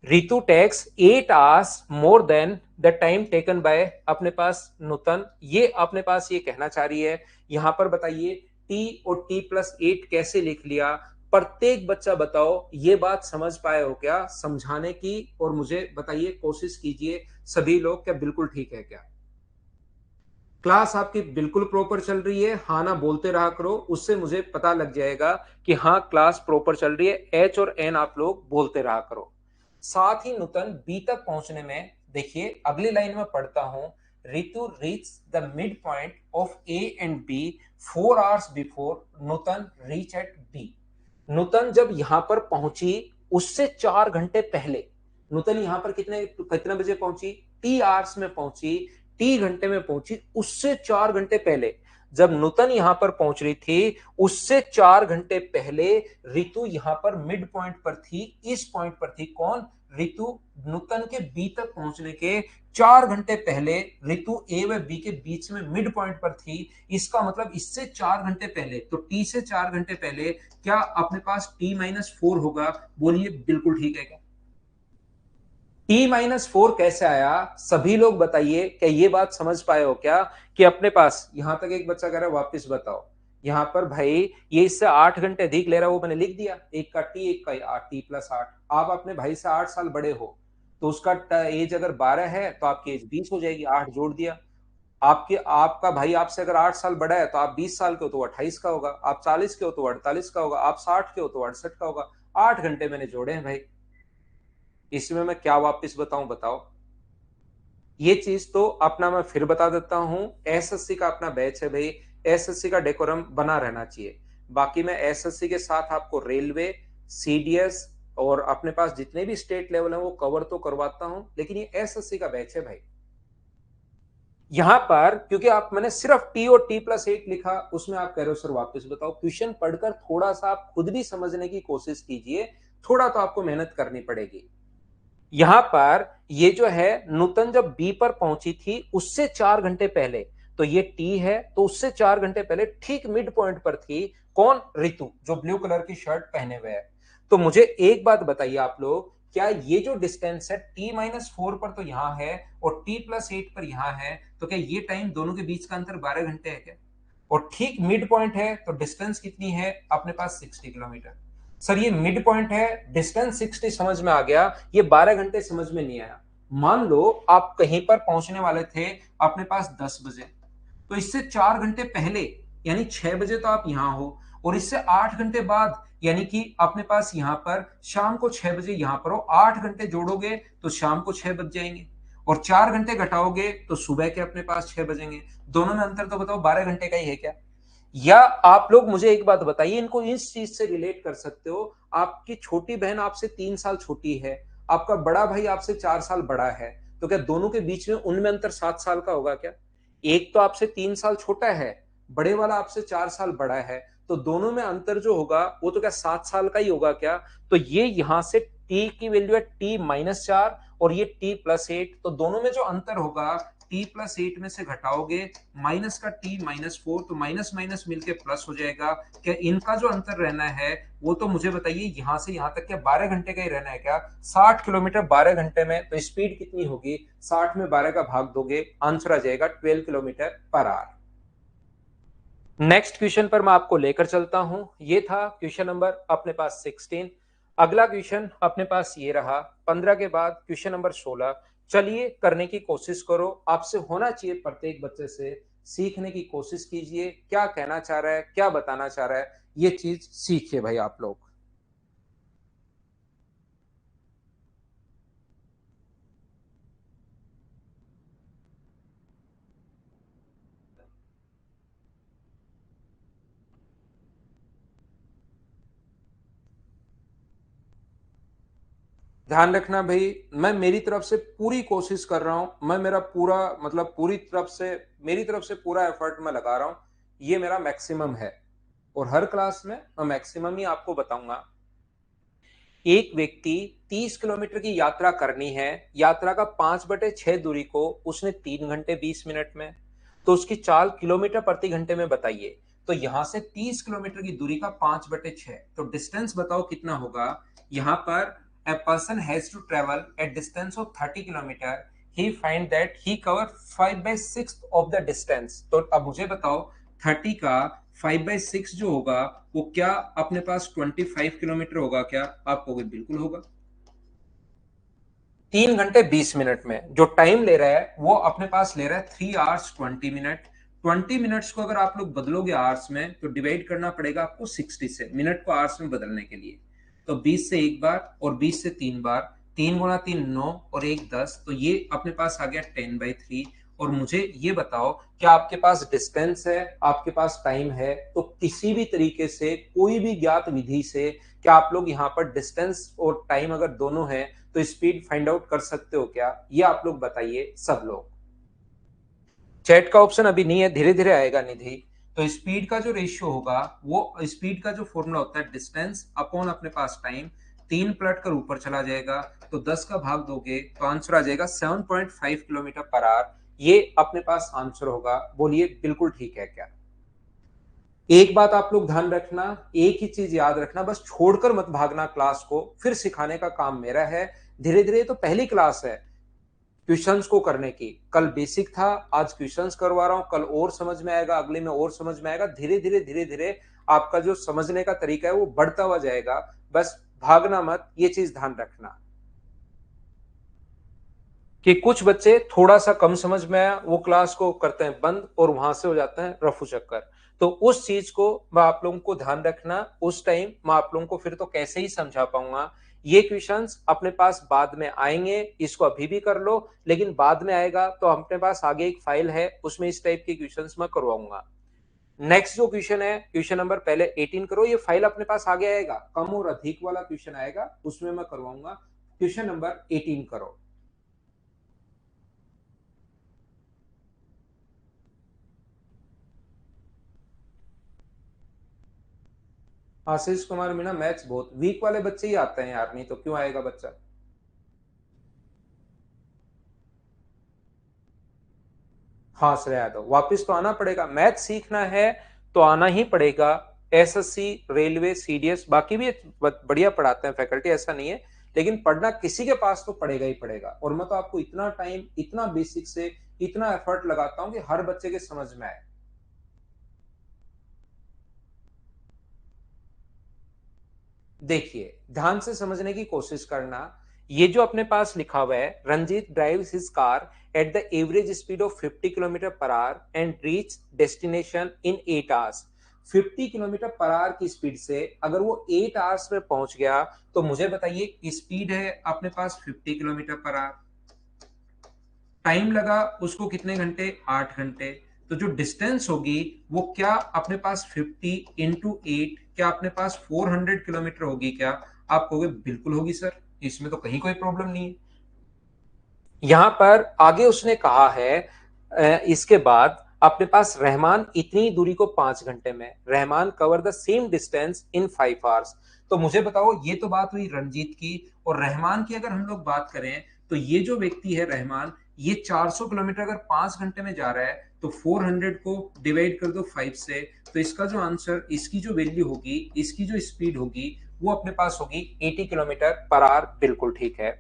Ritu takes 8 hours more than the time taken by अपने पास नूतन। ये अपने पास ये कहना चाह रही है। यहां पर बताइए टी और टी प्लस 8 कैसे लिख लिया, प्रत्येक बच्चा बताओ ये बात समझ पाए हो क्या? समझाने की और मुझे बताइए, कोशिश कीजिए सभी लोग, क्या बिल्कुल ठीक है क्या? क्लास आपकी बिल्कुल प्रॉपर चल रही है? हाँ ना बोलते रहा करो, उससे मुझे पता लग जाएगा कि हाँ क्लास प्रॉपर चल रही है। एच और एन आप लोग बोलते रहा करो। साथ ही नूतन बी तक पहुंचने में, देखिए अगली लाइन में पढ़ता हूं, Ritu reach the mid point of A and B 4 hours before Nutan reach at B. Nutan जब यहां पर पहुंची उससे 4 घंटे पहले, नूतन यहां पर कितने बजे पहुंची? टी आवर्स में पहुंची, टी घंटे में पहुंची, उससे 4 घंटे पहले जब नूतन यहां पर पहुंच रही थी उससे 4 घंटे पहले रितु यहां पर मिड पॉइंट पर थी। इस पॉइंट पर थी कौन? रितु। नूतन के बी तक पहुंचने के 4 घंटे पहले रितु ए व बी के बीच में मिड पॉइंट पर थी। इसका मतलब इससे 4 घंटे पहले, तो टी से 4 घंटे पहले क्या अपने पास T-4 होगा? बोलिए बिल्कुल ठीक है क्या? T-4 कैसे आया? सभी लोग बताइए, क्या ये बात समझ पाए हो क्या कि अपने पास, यहां तक एक बच्चा कह रहा है वापस बताओ। यहां पर भाई ये इससे 8 घंटे अधिक ले रहा है, वो मैंने लिख दिया, एक का टी एक का T+8। आप अपने भाई से 8 साल बड़े हो तो उसका एज अगर 12 है तो आपकी एज 20 हो जाएगी, 8 जोड़ दिया। आपका भाई आपसे अगर 8 साल बड़ा है तो आप 20 साल के हो तो 28 का होगा, आप 40 के हो तो 48 का होगा, आप 60 के हो तो 68 का होगा। 8 घंटे मैंने जोड़े हैं भाई, इसमें मैं क्या वापस बताऊं बताओ? ये चीज तो अपना मैं फिर बता देता हूं, एसएससी का अपना बैच है भाई, एसएससी का डेकोरम बना रहना चाहिए। बाकी मैं एसएससी के साथ आपको रेलवे, सीडीएस और अपने पास जितने भी स्टेट लेवल है वो कवर तो करवाता हूं, लेकिन ये एसएससी का बैच है भाई। यहां पर क्योंकि आप, मैंने सिर्फ टी और T+8 लिखा, उसमें आप कह रहे हो सर वापस बताओ। क्वेश्चन पढ़कर थोड़ा सा आप खुद भी समझने की कोशिश कीजिए, थोड़ा तो आपको मेहनत करनी पड़ेगी। यहां पर ये जो है नूतन जब बी पर पहुंची थी उससे 4 घंटे पहले, तो ये टी है, तो उससे 4 घंटे पहले ठीक मिड पॉइंट पर थी कौन? रितु, जो ब्लू कलर की शर्ट पहने हुए है। तो मुझे एक बात बताइए आप लोग, क्या ये जो डिस्टेंस है T-4 पर तो यहां है और T+8 पर यहां है, तो क्या ये टाइम दोनों के बीच का अंतर 12 घंटे है क्या? और ठीक मिड पॉइंट है तो डिस्टेंस कितनी है अपने पास? 60 किलोमीटर। सर ये मिड पॉइंट है, डिस्टेंस 60 समझ में आ गया, ये 12 घंटे समझ में नहीं आया। मान लो आप कहीं पर पहुंचने वाले थे अपने पास 10 बजे, तो इससे 4 घंटे पहले यानी 6 बजे तो आप यहां हो, और इससे 8 घंटे बाद यानी कि अपने पास यहां पर शाम को 6 बजे यहां पर हो। 8 घंटे जोड़ोगे तो शाम को 6 बज जाएंगे, और 4 घंटे घटाओगे तो सुबह के अपने पास 6 बजेंगे। दोनों में अंतर तो बताओ 12 घंटे का ही है क्या? या आप लोग मुझे एक बात बताइए, इनको इस चीज से रिलेट कर सकते हो, आपकी छोटी बहन आपसे 3 साल छोटी है, आपका बड़ा भाई आपसे 4 साल बड़ा है, तो क्या दोनों के बीच में उनमें अंतर 7 साल का होगा क्या? एक तो आपसे 3 साल छोटा है, बड़े वाला आपसे 4 साल बड़ा है, तो दोनों में अंतर जो होगा वो तो क्या 7 साल का ही होगा क्या? तो ये यहां से टी की वैल्यू है T-4 और ये T+8, तो दोनों में जो अंतर होगा T+8 में से घटाओगे माइनस का T-4, तो माइनस माइनस मिलके प्लस हो जाएगा। क्या इनका जो अंतर रहना है वो तो मुझे बताइए यहां से यहां तक क्या 12 घंटे का ही रहना है क्या? 60 किलोमीटर 12 घंटे में, तो स्पीड कितनी होगी? 60 में 12 का भाग दोगे, आंसर आ जाएगा 12 kilometre per our. Next question पर मैं आपको लेकर चलता हूं, ये था क्वेश्चन नंबर अपने पास 16। अगला क्वेश्चन अपने पास ये रहा 15 के बाद क्वेश्चन नंबर 16। चलिए करने की कोशिश करो, आपसे होना चाहिए प्रत्येक बच्चे से सीखने की कोशिश कीजिए, क्या कहना चाह रहा है, क्या बताना चाह रहा है, ये चीज सीखिए भाई आप लोग। ध्यान रखना भाई, मैं मेरी तरफ से पूरी कोशिश कर रहा हूं, मैं मेरा पूरा मतलब पूरी तरफ से मेरी तरफ से पूरा एफर्ट मैं लगा रहा हूं, ये मेरा मैक्सिमम है और हर क्लास में मैं मैक्सिमम ही आपको बताऊंगा। एक व्यक्ति 30 किलोमीटर की यात्रा करनी है, यात्रा का 5/6 दूरी को उसने 3 घंटे 20 मिनट में, तो उसकी चाल किलोमीटर प्रति घंटे में बताइए। तो यहां से 30 किलोमीटर की दूरी का 5/6, तो डिस्टेंस बताओ कितना होगा। यहां पर a person has to travel a distance of 30 kilometre, he find that he cover 5/6 of the distance। तो अब मुझे बताओ 30 का 5/6 जो होगा वो क्या अपने पास 25 किलोमीटर होगा क्या? आप कहोगे बिल्कुल होगा। 3 घंटे 20 मिनट में जो टाइम ले रहा है वो अपने पास ले रहा है 3 hours 20 मिनट। 20 मिनट्स को अगर आप लोग बदलोगे आवर्स में तो डिवाइड करना पड़ेगा आपको 60 से, मिनट को आवर्स में बदलने के लिए। तो 20 से एक बार और 20 से 3 बार, 3 गुना 3 9 और 1 10, तो ये अपने पास आ गया 10/3। और मुझे ये बताओ क्या आपके पास डिस्टेंस है, आपके पास टाइम है, तो किसी भी तरीके से कोई भी ज्ञात विधि से क्या आप लोग यहाँ पर डिस्टेंस और टाइम अगर दोनों है तो स्पीड फाइंड आउट कर सकते हो क्या? ये आप लोग बताइए सब लोग। चैट का ऑप्शन अभी नहीं है, धीरे धीरे आएगा निधि। तो स्पीड का जो रेशियो होगा वो स्पीड का जो फॉर्मूला होता है डिस्टेंस अपॉन अपने पास टाइम, 3 पलट कर ऊपर चला जाएगा, तो 10 का भाग दोगे तो आंसर आ जाएगा 7.5 किलोमीटर पर आवर। ये अपने पास आंसर होगा। बोलिए बिल्कुल ठीक है क्या? एक बात आप लोग ध्यान रखना, एक ही चीज याद रखना, बस छोड़कर मत भागना क्लास को, फिर सिखाने का काम मेरा है। धीरे धीरे तो पहली क्लास है क्वेश्चंस को करने की, कल बेसिक था, आज क्वेश्चंस करवा रहा हूं, कल और समझ में आएगा, अगले में और समझ में आएगा। धीरे धीरे धीरे धीरे आपका जो समझने का तरीका है वो बढ़ता हुआ जाएगा। बस भागना मत, ये चीज ध्यान रखना कि कुछ बच्चे थोड़ा सा कम समझ में आया वो क्लास को करते हैं बंद और वहां से हो जाते हैं रफू चक्कर। तो उस चीज को मैं आप लोगों को ध्यान रखना, उस टाइम मैं आप लोगों को फिर तो कैसे ही समझा पाऊंगा। ये क्वेश्चंस अपने पास बाद में आएंगे, इसको अभी भी कर लो, लेकिन बाद में आएगा तो अपने पास आगे एक फाइल है उसमें इस टाइप के क्वेश्चंस मैं करवाऊंगा। नेक्स्ट जो क्वेश्चन है क्वेश्चन नंबर पहले 18 करो, ये फाइल अपने पास आगे आएगा, कम और अधिक वाला क्वेश्चन आएगा उसमें मैं करवाऊंगा। क्वेश्चन नंबर 18 करो। आशीष कुमार मीणा, मैथ्स बहुत वीक वाले बच्चे ही आते हैं यार, नहीं तो क्यों आएगा बच्चा। हाँ श्रेया यादव, वापिस तो आना पड़ेगा, मैथ सीखना है तो आना ही पड़ेगा। एसएससी, रेलवे, सीडीएस बाकी भी बढ़िया पढ़ाते हैं फैकल्टी, ऐसा नहीं है, लेकिन पढ़ना किसी के पास तो पड़ेगा ही पड़ेगा। और मैं तो आपको इतना टाइम इतना बेसिक से इतना एफर्ट लगाता हूं कि हर बच्चे के समझ में आए। देखिए ध्यान से समझने की कोशिश करना। ये जो अपने पास लिखा हुआ है, Ranjit drives his car at the average speed of 50 kilometre per hour and reach destination in 8 hours. 50 kilometre per hour की स्पीड से अगर वो 8 आवर्स में पहुंच गया तो मुझे बताइए स्पीड है अपने पास 50 किलोमीटर पर आवर, टाइम लगा उसको कितने घंटे? 8 घंटे। तो जो डिस्टेंस होगी वो क्या अपने पास 50 × 8, क्या अपने पास 400 किलोमीटर होगी क्या? आप कहोगे बिल्कुल होगी सर, इसमें तो कहीं कोई प्रॉब्लम नहीं है। यहां पर आगे उसने कहा है इसके बाद अपने पास रहमान इतनी दूरी को 5 घंटे में, Rahman cover the same distance in 5 hours. तो मुझे बताओ ये तो बात हुई रंजीत की, और रहमान की अगर हम लोग बात करें तो ये जो व्यक्ति है रहमान, ये 400 किलोमीटर अगर 5 घंटे में जा रहा है तो 400 को डिवाइड कर दो 5 से, तो इसका जो आंसर, इसकी जो वैल्यू होगी, इसकी जो स्पीड होगी वो अपने पास होगी 80 किलोमीटर पर आवर। बिल्कुल ठीक है।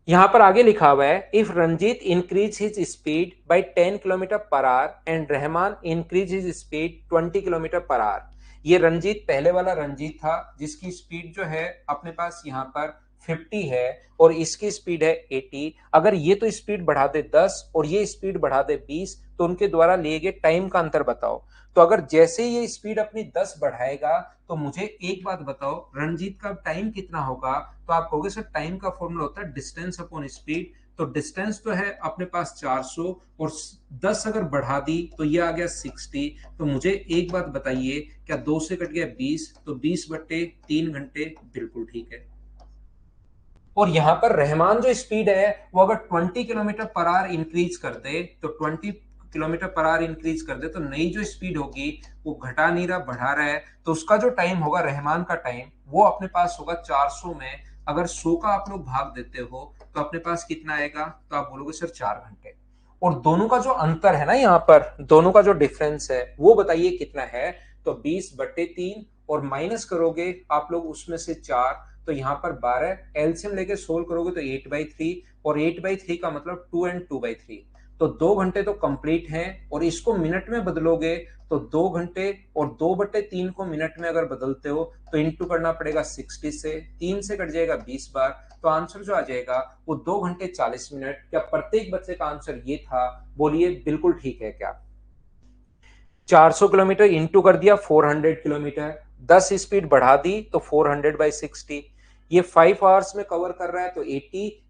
यहां पर आगे लिखा हुआ है if Ranjit increase his speed by 10 kilometre per hour and Rahman increase his speed 20 kilometre per hour. ये रंजीत पहले वाला रंजीत था जिसकी स्पीड जो है अपने पास यहाँ पर 50 है और इसकी स्पीड है 80। अगर ये तो स्पीड बढ़ा दे 10 और ये स्पीड बढ़ा दे 20 तो उनके द्वारा लिए गए टाइम का अंतर बताओ। तो अगर जैसे ही ये स्पीड अपनी 10 बढ़ाएगा तो मुझे एक बात बताओ रंजीत का टाइम कितना होगा। तो आप कहोगे सर टाइम का फॉर्मूला होता है डिस्टेंस अपॉन स्पीड। तो डिस्टेंस तो है अपने पास 400 और 10 अगर बढ़ा दी तो ये आ गया 60। तो मुझे एक बात बताइए क्या 2 से कट गया 20 तो 20/3 घंटे बिल्कुल ठीक है। और यहां पर रहमान जो स्पीड है वो अगर 20 किलोमीटर पर आवर इंक्रीज कर दे तो 20 किलोमीटर पर आवर इंक्रीज कर दे तो नई जो स्पीड होगी वो घटा नहीं रहा बढ़ा रहा है। तो उसका जो टाइम होगा रहमान का टाइम वो अपने पास होगा 400 में अगर 100 का आप लोग भाग देते हो तो अपने पास कितना आएगा। तो आप बोलोगे सर 4 घंटे। और दोनों का जो अंतर है ना यहाँ पर दोनों का जो डिफरेंस है वो बताइए कितना है। तो 20/3 और माइनस करोगे आप लोग उसमें से 4 तो यहाँ पर 12 एलसीएम लेके सोल्व करोगे तो 8/3 और 8/3 का मतलब 2 एंड 2/3। तो 2 घंटे तो कंप्लीट हैं और इसको मिनट में बदलोगे तो 2 घंटे और 2/3 को मिनट में अगर बदलते हो तो इंटू करना पड़ेगा 60 से 3 से कट जाएगा 20 बार। तो आंसर जो आ जाएगा वो 2 घंटे 40 मिनट। क्या प्रत्येक बच्चे का आंसर ये था? बोलिए बिल्कुल ठीक है क्या? 400 किलोमीटर इंटू कर दिया 400 किलोमीटर 10 स्पीड बढ़ा दी तो 400/60। ये 5 आवर्स में कवर कर रहा है तो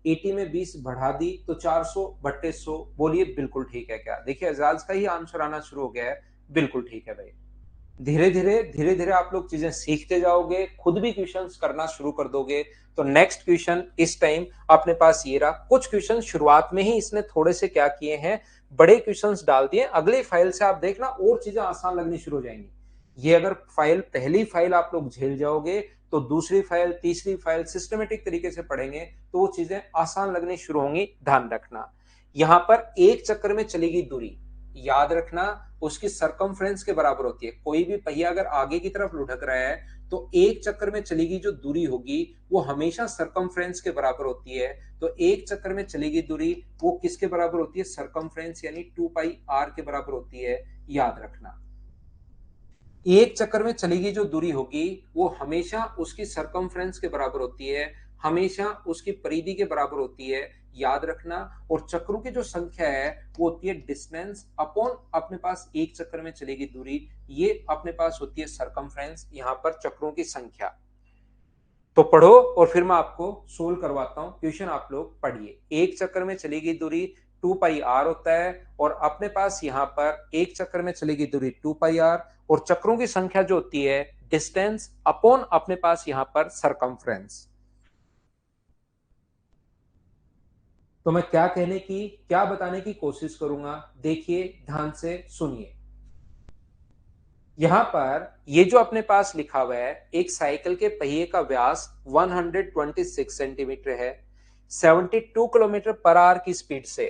80 में 20 बढ़ा दी तो 400/100। बोलिए बिल्कुल ठीक है क्या? देखिए एजाज का ही आंसर आना शुरू हो गया है। बिल्कुल ठीक है भाई। धीरे धीरे आप लोग चीजें सीखते जाओगे खुद भी क्वेश्चंस करना शुरू कर दोगे। तो नेक्स्ट क्वेश्चन इस टाइम अपने पास ये रहा। कुछ क्वेश्चन शुरुआत में ही इसने थोड़े से क्या किए हैं बड़े क्वेश्चंस डाल दिए। अगली फाइल से आप देखना और चीजें आसान लगनी शुरू हो जाएंगी। ये अगर फाइल पहली फाइल आप लोग झेल जाओगे तो दूसरी फाइल तीसरी फाइल सिस्टमेटिक तरीके से पढ़ेंगे तो वो चीजें आसान लगनी शुरू होंगी। ध्यान रखना यहां पर एक चक्कर में चलेगी दूरी याद रखना उसकी सरकमफ्रेंस के बराबर होती है। कोई भी पहिया अगर आगे की तरफ लुढ़क रहा है तो एक चक्कर में चलेगी जो दूरी होगी वो हमेशा सरकमफ्रेंस के बराबर होती है। तो एक चक्कर में चलेगी दूरी वो किसके बराबर होती है? सरकमफ्रेंस यानी 2πr के बराबर होती है। याद रखना एक चक्कर में चलेगी जो दूरी होगी वो हमेशा उसकी सरकमफ्रेंस के बराबर होती है हमेशा उसकी परिधि के बराबर होती है। याद रखना और चक्रों की जो संख्या है वो होती है डिस्टेंस अपॉन अपने पास एक चक्कर में चलेगी दूरी ये अपने पास होती है सरकमफ्रेंस। यहां पर चक्रों की संख्या तो पढ़ो और फिर मैं आपको सोल्व करवाता हूं। क्वेश्चन आप लोग पढ़िए। एक चक्कर में चलेगी दूरी 2πr होता है और अपने पास यहां पर एक चक्कर में चलेगी दूरी 2πr और चक्रों की संख्या जो होती है डिस्टेंस अपॉन अपने पास यहां पर सरकमफ्रेंस। तो मैं क्या बताने की कोशिश करूंगा देखिए ध्यान से सुनिए। यहां पर ये जो अपने पास लिखा हुआ है एक साइकिल के पहिए का व्यास 126 सेंटीमीटर है 72 किलोमीटर पर आवर की स्पीड से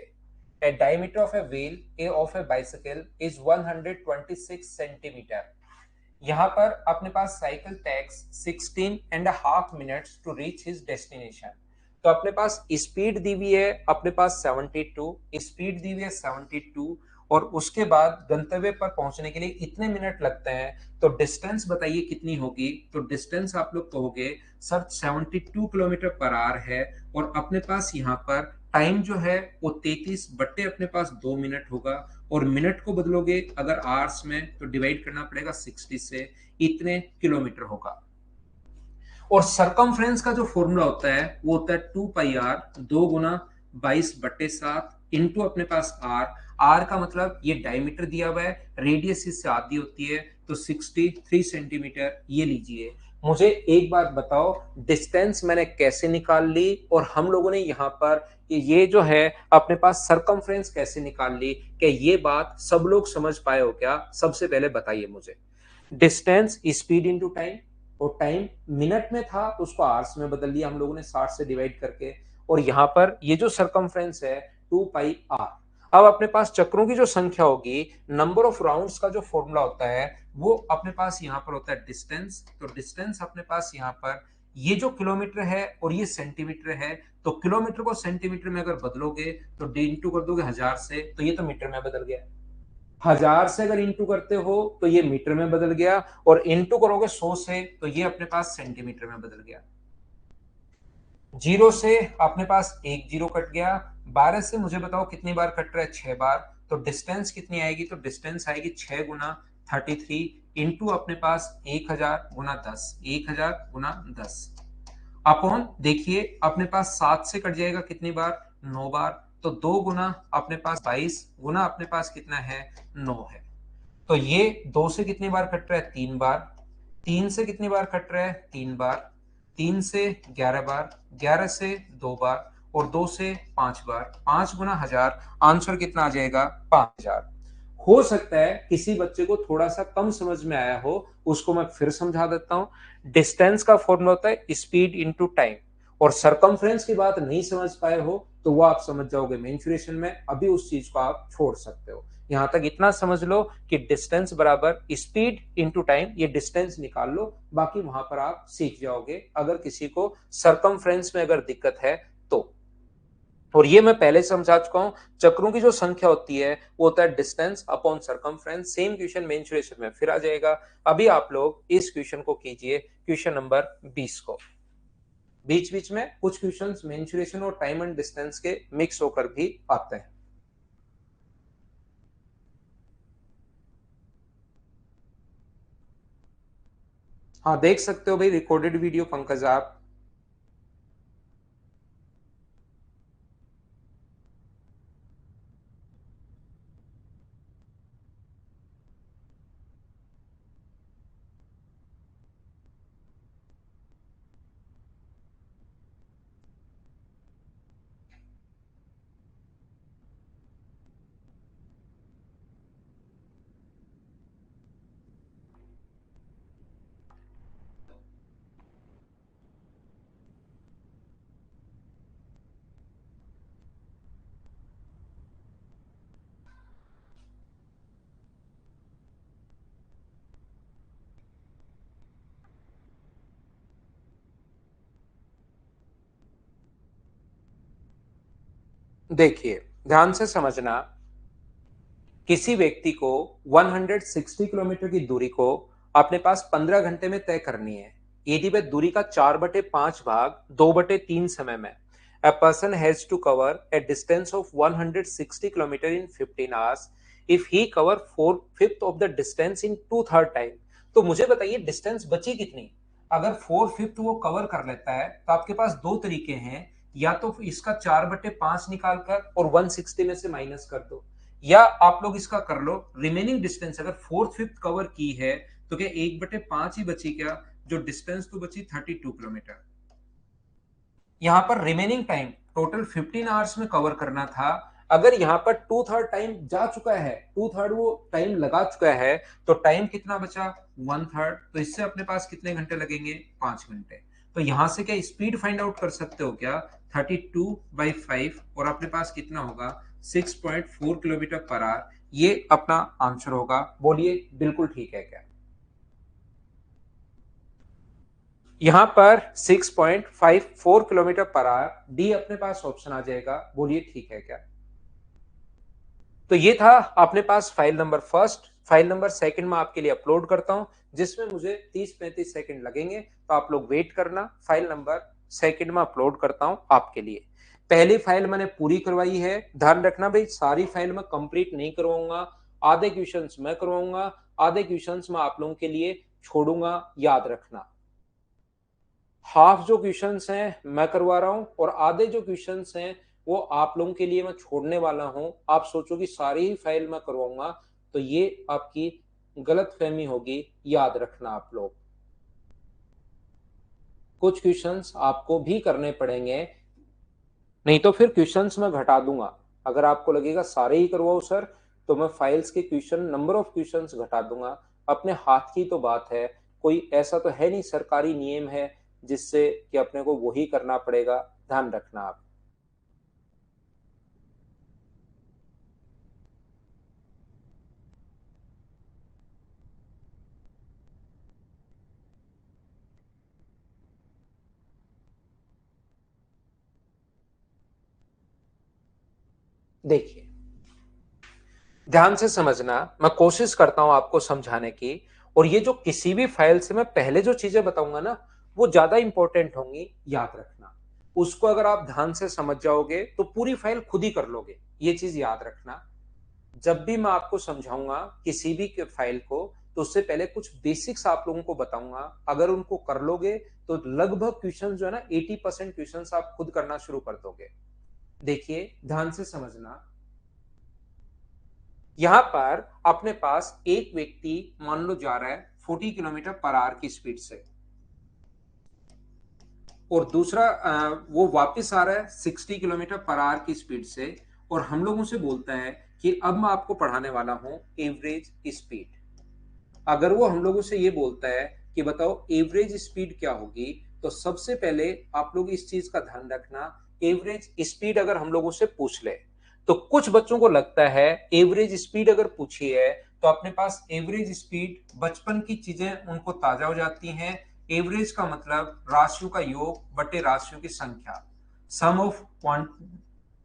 a diameter of a wheel a of a bicycle is 126 centimetre. यहां पर अपने पास cycle takes 16.5 minutes to reach his destination. तो अपने पास स्पीड दी हुई है अपने पास 72 स्पीड दी हुई है 72 और उसके बाद गंतव्य पर पहुंचने के लिए इतने मिनट लगते हैं। तो डिस्टेंस बताइए कितनी होगी। तो डिस्टेंस आप लोग कहोगे सर 72 किलोमीटर पर आवर है और अपने पास यहाँ पर टाइम जो है वो 33 बट्टे अपने पास 2 मिनट होगा और मिनट को बदलोगे अगर आवर्स में तो डिवाइड करना पड़ेगा 60 से इतने किलोमीटर होगा। और सरकमफ्रेंस का जो फॉर्मूला होता है वो होता है 2πr 2 × 22/7 इंटू अपने पास आर। आर का मतलब ये डायमीटर दिया हुआ है रेडियस इससे आधी होती है तो 63 सेंटीमीटर ये लीजिए। मुझे एक बात बताओ डिस्टेंस मैंने कैसे निकाल ली और हम लोगों ने यहाँ पर ये जो है अपने पास सरकमफ्रेंस कैसे निकाल ली। क्या ये बात सब लोग समझ पाए हो क्या? सबसे पहले बताइए मुझे। डिस्टेंस स्पीड इनटू टाइम और टाइम मिनट में था तो उसको आवर्स में बदल दिया हम लोगों ने 60 से डिवाइड करके। और यहाँ पर ये जो सरकमफ्रेंस है 2πr। अब अपने पास चक्रों की जो संख्या होगी नंबर ऑफ राउंड्स का जो फॉर्मूला होता है वो अपने पास यहाँ पर होता है डिस्टेंस। तो डिस्टेंस अपने पास यहाँ पर ये जो किलोमीटर है और ये सेंटीमीटर है तो किलोमीटर को सेंटीमीटर में अगर बदलोगे तो डी इंटू कर दोगे 1000 से तो ये तो मीटर में बदल गया। 1000 से अगर इंटू करते हो तो ये मीटर में बदल गया, और इंटू करोगे 100 से तो ये अपने पास सेंटीमीटर में बदल गया। जीरो से अपने पास एक जीरो कट गया। 12 से मुझे बताओ कितनी बार कट रहा है, 6 बार। तो डिस्टेंस कितनी आएगी, तो डिस्टेंस आएगी 6 गुना 33 इंटू अपने पास 1000 गुना 10, 1000 गुना 10 अपॉन, देखिए अपने पास 7 से कट जाएगा कितनी बार, 9 बार। तो 2 गुना अपने पास 22 गुना अपने पास कितना है, 9 है। तो ये 2 से कितनी बार कट रहा है, 3 बार। 3 से कितनी बार कट रहा है, 3 बार। 3 से 11 बार, 11 से 2 बार, और 2 से 5 बार। 5 गुना 1000, आंसर कितना आ जाएगा, 5000। हो सकता है किसी बच्चे को थोड़ा सा कम समझ में आया हो, उसको मैं फिर समझा देता हूं। डिस्टेंस का फॉर्मूला होता है स्पीड इंटू टाइम, और सरकमफ्रेंस की बात नहीं समझ पाए हो तो वो आप समझ जाओगे मेंसुरेशन में, अभी उस चीज को आप छोड़ सकते हो। यहां तक इतना समझ लो कि डिस्टेंस बराबर स्पीड इंटू टाइम, ये डिस्टेंस निकाल लो, बाकी वहां पर आप सीख जाओगे अगर किसी को सरकमफ्रेंस में अगर दिक्कत है तो। और ये मैं पहले समझा चुका हूं, चक्रों की जो संख्या होती है वो होता है distance upon circumference. Same question mensuration में फिर आ जाएगा। अभी आप लोग इस क्वेश्चन को कीजिए, क्वेश्चन नंबर 20 को। बीच बीच में कुछ क्वेश्चंस मेंसुरेशन और टाइम एंड डिस्टेंस के मिक्स होकर भी आते हैं। हाँ देख सकते हो भाई, रिकॉर्डेड वीडियो पंकज आप। देखिए ध्यान से समझना, किसी व्यक्ति को 160 किलोमीटर की दूरी को अपने पास 15 घंटे में तय करनी है। यदि वह दूरी का 4/5 भाग 2/3 समय में, a person has to cover a distance of 160 kilometer in 15 hours if he cover 4/5 of the distance in 2/3 time। तो मुझे बताइए डिस्टेंस बची कितनी। अगर 4/5 वो कवर कर लेता है तो आपके पास दो तरीके हैं, या तो इसका 4/5 निकालकर और 160 में से माइनस कर दो, या आप लोग इसका कर लो रिमेनिंग डिस्टेंस अगर 4/5 कवर की है तो क्या 1/5 ही बची क्या, जो डिस्टेंस तो बची 32 किलोमीटर। यहां पर रिमेनिंग टाइम टोटल 15 आवर्स में कवर करना था। अगर यहां पर 2/3 टाइम जा चुका है, 2/3 वो टाइम लगा चुका है, तो टाइम कितना बचा, 1/3। तो इससे अपने पास कितने घंटे लगेंगे, 5 घंटे। तो यहां से क्या स्पीड फाइंड आउट कर सकते हो क्या, 32/5, और अपने पास कितना होगा, 6.4 किलोमीटर पर आवर। ये अपना आंसर होगा। बोलिए बिल्कुल ठीक है क्या। यहां पर 6.54 किलोमीटर पर आवर, डी अपने पास ऑप्शन आ जाएगा। बोलिए ठीक है क्या। तो ये था अपने पास file number first. File number second में आपके लिए अपलोड करता हूं, जिसमें मुझे 30-35 सेकंड लगेंगे, तो आप लोग वेट करना। फाइल नंबर सेकंड में अपलोड करता हूं आपके लिए। पहली फाइल मैंने पूरी करवाई है, ध्यान रखना भाई, सारी फाइल मैं कंप्लीट नहीं करवाऊंगा। आधे क्वेश्चंस मैं करवाऊंगा, आधे क्वेश्चंस मैं आप लोगों के लिए छोड़ूंगा, याद रखना। हाफ जो क्वेश्चंस हैं मैं करवा रहा हूं, और आधे जो क्वेश्चंस हैं वो आप लोगों के लिए मैं छोड़ने वाला हूं। आप सोचो कि सारी ही फाइल मैं करवाऊंगा, तो ये आपकी गलत फहमी होगी, याद रखना आप लोग। कुछ क्वेश्चंस आपको भी करने पड़ेंगे, नहीं तो फिर क्वेश्चंस मैं घटा दूंगा। अगर आपको लगेगा सारे ही करवाओ सर, तो मैं फाइल्स के क्वेश्चन, नंबर ऑफ क्वेश्चंस घटा दूंगा। अपने हाथ की तो बात है, कोई ऐसा तो है नहीं सरकारी नियम है जिससे कि अपने को वही करना पड़ेगा। ध्यान रखना आप। देखिए ध्यान से समझना, मैं कोशिश करता हूं आपको समझाने की। और ये जो किसी भी फाइल से मैं पहले जो चीजें बताऊंगा ना, वो ज्यादा इंपॉर्टेंट होंगी, याद रखना। उसको अगर आप ध्यान से समझ जाओगे तो पूरी फाइल खुद ही कर लोगे, ये चीज याद रखना। जब भी मैं आपको समझाऊंगा किसी भी फाइल को, तो उससे पहले कुछ बेसिक्स आप लोगों को बताऊंगा। अगर उनको कर लोगे तो लगभग क्वेश्चन जो है ना, 80% क्वेश्चन आप खुद करना शुरू कर दोगे। देखिए ध्यान से समझना। यहां पर अपने पास एक व्यक्ति मान लो जा रहा है 40 किलोमीटर पर आवर की स्पीड से, और दूसरा वो वापस आ रहा है 60 किलोमीटर पर आवर की स्पीड से, और हम लोगों से बोलता है कि अब मैं आपको पढ़ाने वाला हूं एवरेज स्पीड। अगर वो हम लोगों से ये बोलता है कि बताओ एवरेज स्पीड क्या होगी, तो सबसे पहले आप लोग इस चीज का ध्यान रखना। एवरेज स्पीड अगर हम लोगों से पूछ ले, तो कुछ बच्चों को लगता है एवरेज स्पीड अगर पूछी है तो अपने पास एवरेज स्पीड, बचपन की चीजें उनको ताजा हो जाती हैं। एवरेज का मतलब राशियों का योग बटे राशियों की संख्या, sum of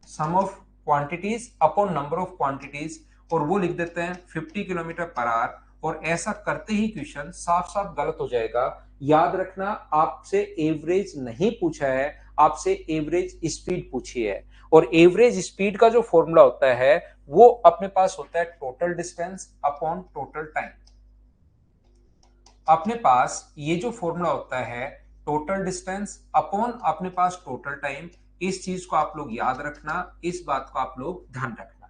sum of quantities upon number of quantities, और वो लिख देते हैं 50 किलोमीटर पर आवर। और ऐसा करते ही क्वेश्चन साफ साफ गलत हो जाएगा। याद रखना, आपसे एवरेज नहीं पूछा है, आपसे एवरेज स्पीड पूछी है। और एवरेज स्पीड का जो फॉर्मूला होता है वो अपने पास होता है total distance upon total time. अपने पास ये जो फॉर्मूला होता है टोटल डिस्टेंस अपॉन अपने पास टोटल टाइम, इस चीज को आप लोग याद रखना, इस बात को आप लोग ध्यान रखना।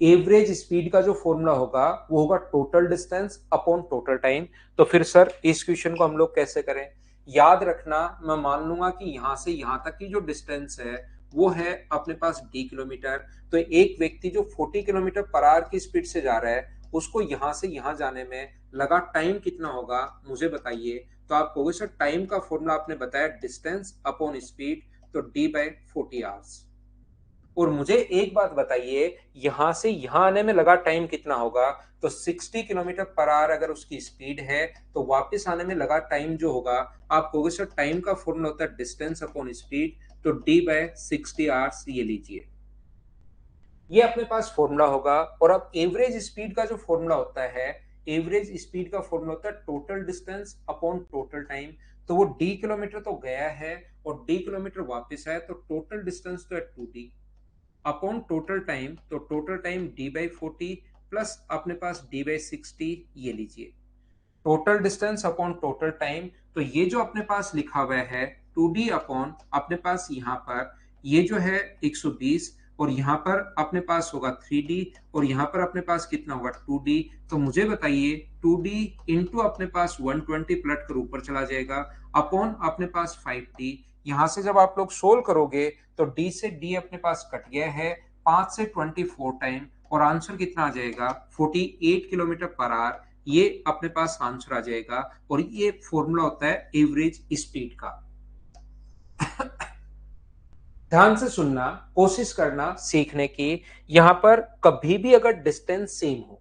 एवरेज स्पीड का जो फॉर्मूला होगा वो होगा total distance upon total time. तो फिर सर इस क्वेश्चन को हम लोग कैसे करें? याद रखना, मैं मान लूंगा कि यहां से यहां तक की जो डिस्टेंस है वो है अपने पास d किलोमीटर। तो एक व्यक्ति जो 40 किलोमीटर पर आवर की स्पीड से जा रहा है, उसको यहां से यहां जाने में लगा टाइम कितना होगा मुझे बताइए। तो आप कहोगे सर टाइम का फॉर्मूला आपने बताया डिस्टेंस अपॉन स्पीड, तो d/40 आवर्स। और मुझे एक बात बताइए, यहां से यहां आने में लगा टाइम कितना होगा? तो 60 किलोमीटर पर आवर अगर उसकी स्पीड है, तो वापस आने में लगा टाइम जो होगा, आप कहोगे सर टाइम का फॉर्मूला होता है डिस्टेंस अपॉन स्पीड, तो d/60 आवर्स ये लीजिए। ये अपने पास फॉर्मूला होगा। और अब एवरेज स्पीड का जो फॉर्मूला होता है, एवरेज स्पीड का फॉर्मूला होता है total distance upon total time. तो वो d किलोमीटर तो गया है और d किलोमीटर वापस आया, तो टोटल डिस्टेंस तो है 2d अपॉन टोटल टाइम, तो टोटल टाइम d/40 प्लस अपने पास d/60 ये लीजिए। Total distance upon total time, तो ये जो अपने पास लिखा हुआ है 2d अपॉन अपने पास यहाँ पर ये जो है 120, और यहाँ पर अपने पास होगा 3d, और यहाँ पर अपने पास कितना होगा 2d। तो मुझे बताइए 2d इंटू अपने पास 120 पलट कर ऊपर चला जाएगा अपॉन अपने पास 5d। यहाँ से जब आप लोग सोल्व करोगे तो d से d अपने पास कट गया है 5 से 24 टाइम, और आंसर कितना आ जाएगा 48 किलोमीटर पर आवर। ये अपने पास आंसर आ जाएगा। और ये फॉर्मूला होता है एवरेज स्पीड का। ध्यान से सुनना, कोशिश करना सीखने की। यहां पर कभी भी अगर डिस्टेंस सेम हो,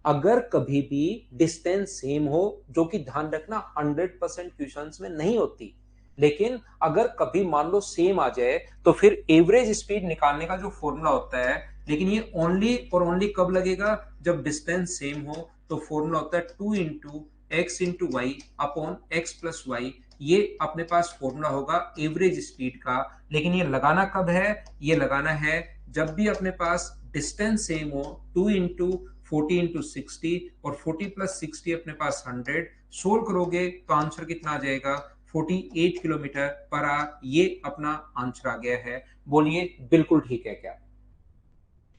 अगर कभी भी डिस्टेंस सेम हो, जो कि ध्यान रखना 100% क्वेश्चंस में नहीं होती, लेकिन अगर कभी मान लो सेम आ जाए, तो फिर एवरेज स्पीड निकालने का जो फॉर्मूला होता है, लेकिन ये ओनली और ओनली कब लगेगा? जब डिस्टेंस सेम हो। तो फॉर्मूला होता है 2 × x × y अपॉन x+y। ये अपने पास फॉर्मूला होगा एवरेज स्पीड का। लेकिन ये लगाना कब है? ये लगाना है जब भी अपने पास डिस्टेंस सेम हो। 2 × 40 × 60, और 40 + 60 अपने पास 100। सोल्व करोगे तो आंसर कितना आ जाएगा 48 किलोमीटर पर आवर। ये अपना आंसर आ गया है। बोलिए बिल्कुल ठीक है क्या?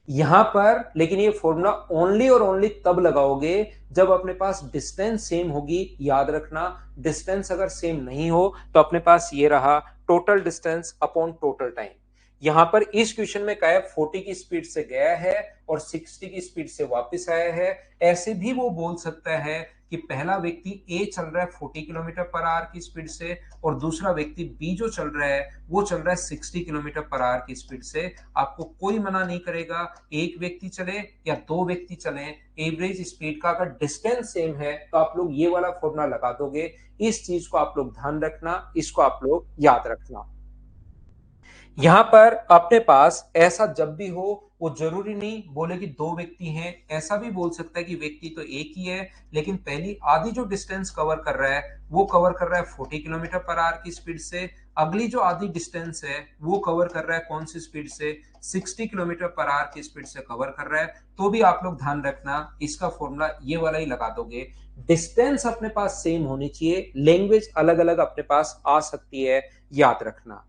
यहां पर लेकिन ये फॉर्मूला ओनली और ओनली तब लगाओगे जब अपने पास डिस्टेंस सेम होगी। याद रखना, डिस्टेंस अगर सेम नहीं हो तो अपने पास ये रहा total distance upon total time. यहां पर इस क्वेश्चन में क्या है, 40 की स्पीड से गया है और 60 की स्पीड से वापस आया है। ऐसे भी वो बोल सकता है कि पहला व्यक्ति ए चल रहा है 40 किलोमीटर पर आवर की स्पीड से, और दूसरा व्यक्ति बी जो चल रहा है वो चल रहा है 60 किलोमीटर पर आवर की स्पीड से। आपको कोई मना नहीं करेगा, एक व्यक्ति चले या दो व्यक्ति चले, एवरेज स्पीड का अगर डिस्टेंस सेम है तो आप लोग ये वाला फॉर्मूला लगा दोगे। इस चीज को आप लोग ध्यान रखना, इसको आप लोग याद रखना। यहां पर अपने पास ऐसा जब भी हो, वो जरूरी नहीं बोले कि दो व्यक्ति हैं, ऐसा भी बोल सकता है कि व्यक्ति तो एक ही है, लेकिन पहली आधी जो डिस्टेंस कवर कर रहा है वो कवर कर रहा है 40 किलोमीटर पर आवर की स्पीड से। अगली जो आधी डिस्टेंस है वो कवर कर रहा है कौन सी स्पीड से, 60 किलोमीटर पर आवर की स्पीड से कवर कर रहा है। तो भी आप लोग ध्यान रखना, इसका फॉर्मूला ये वाला ही लगा दोगे। डिस्टेंस अपने पास सेम होनी चाहिए, लैंग्वेज अलग अलग अपने पास आ सकती है, याद रखना।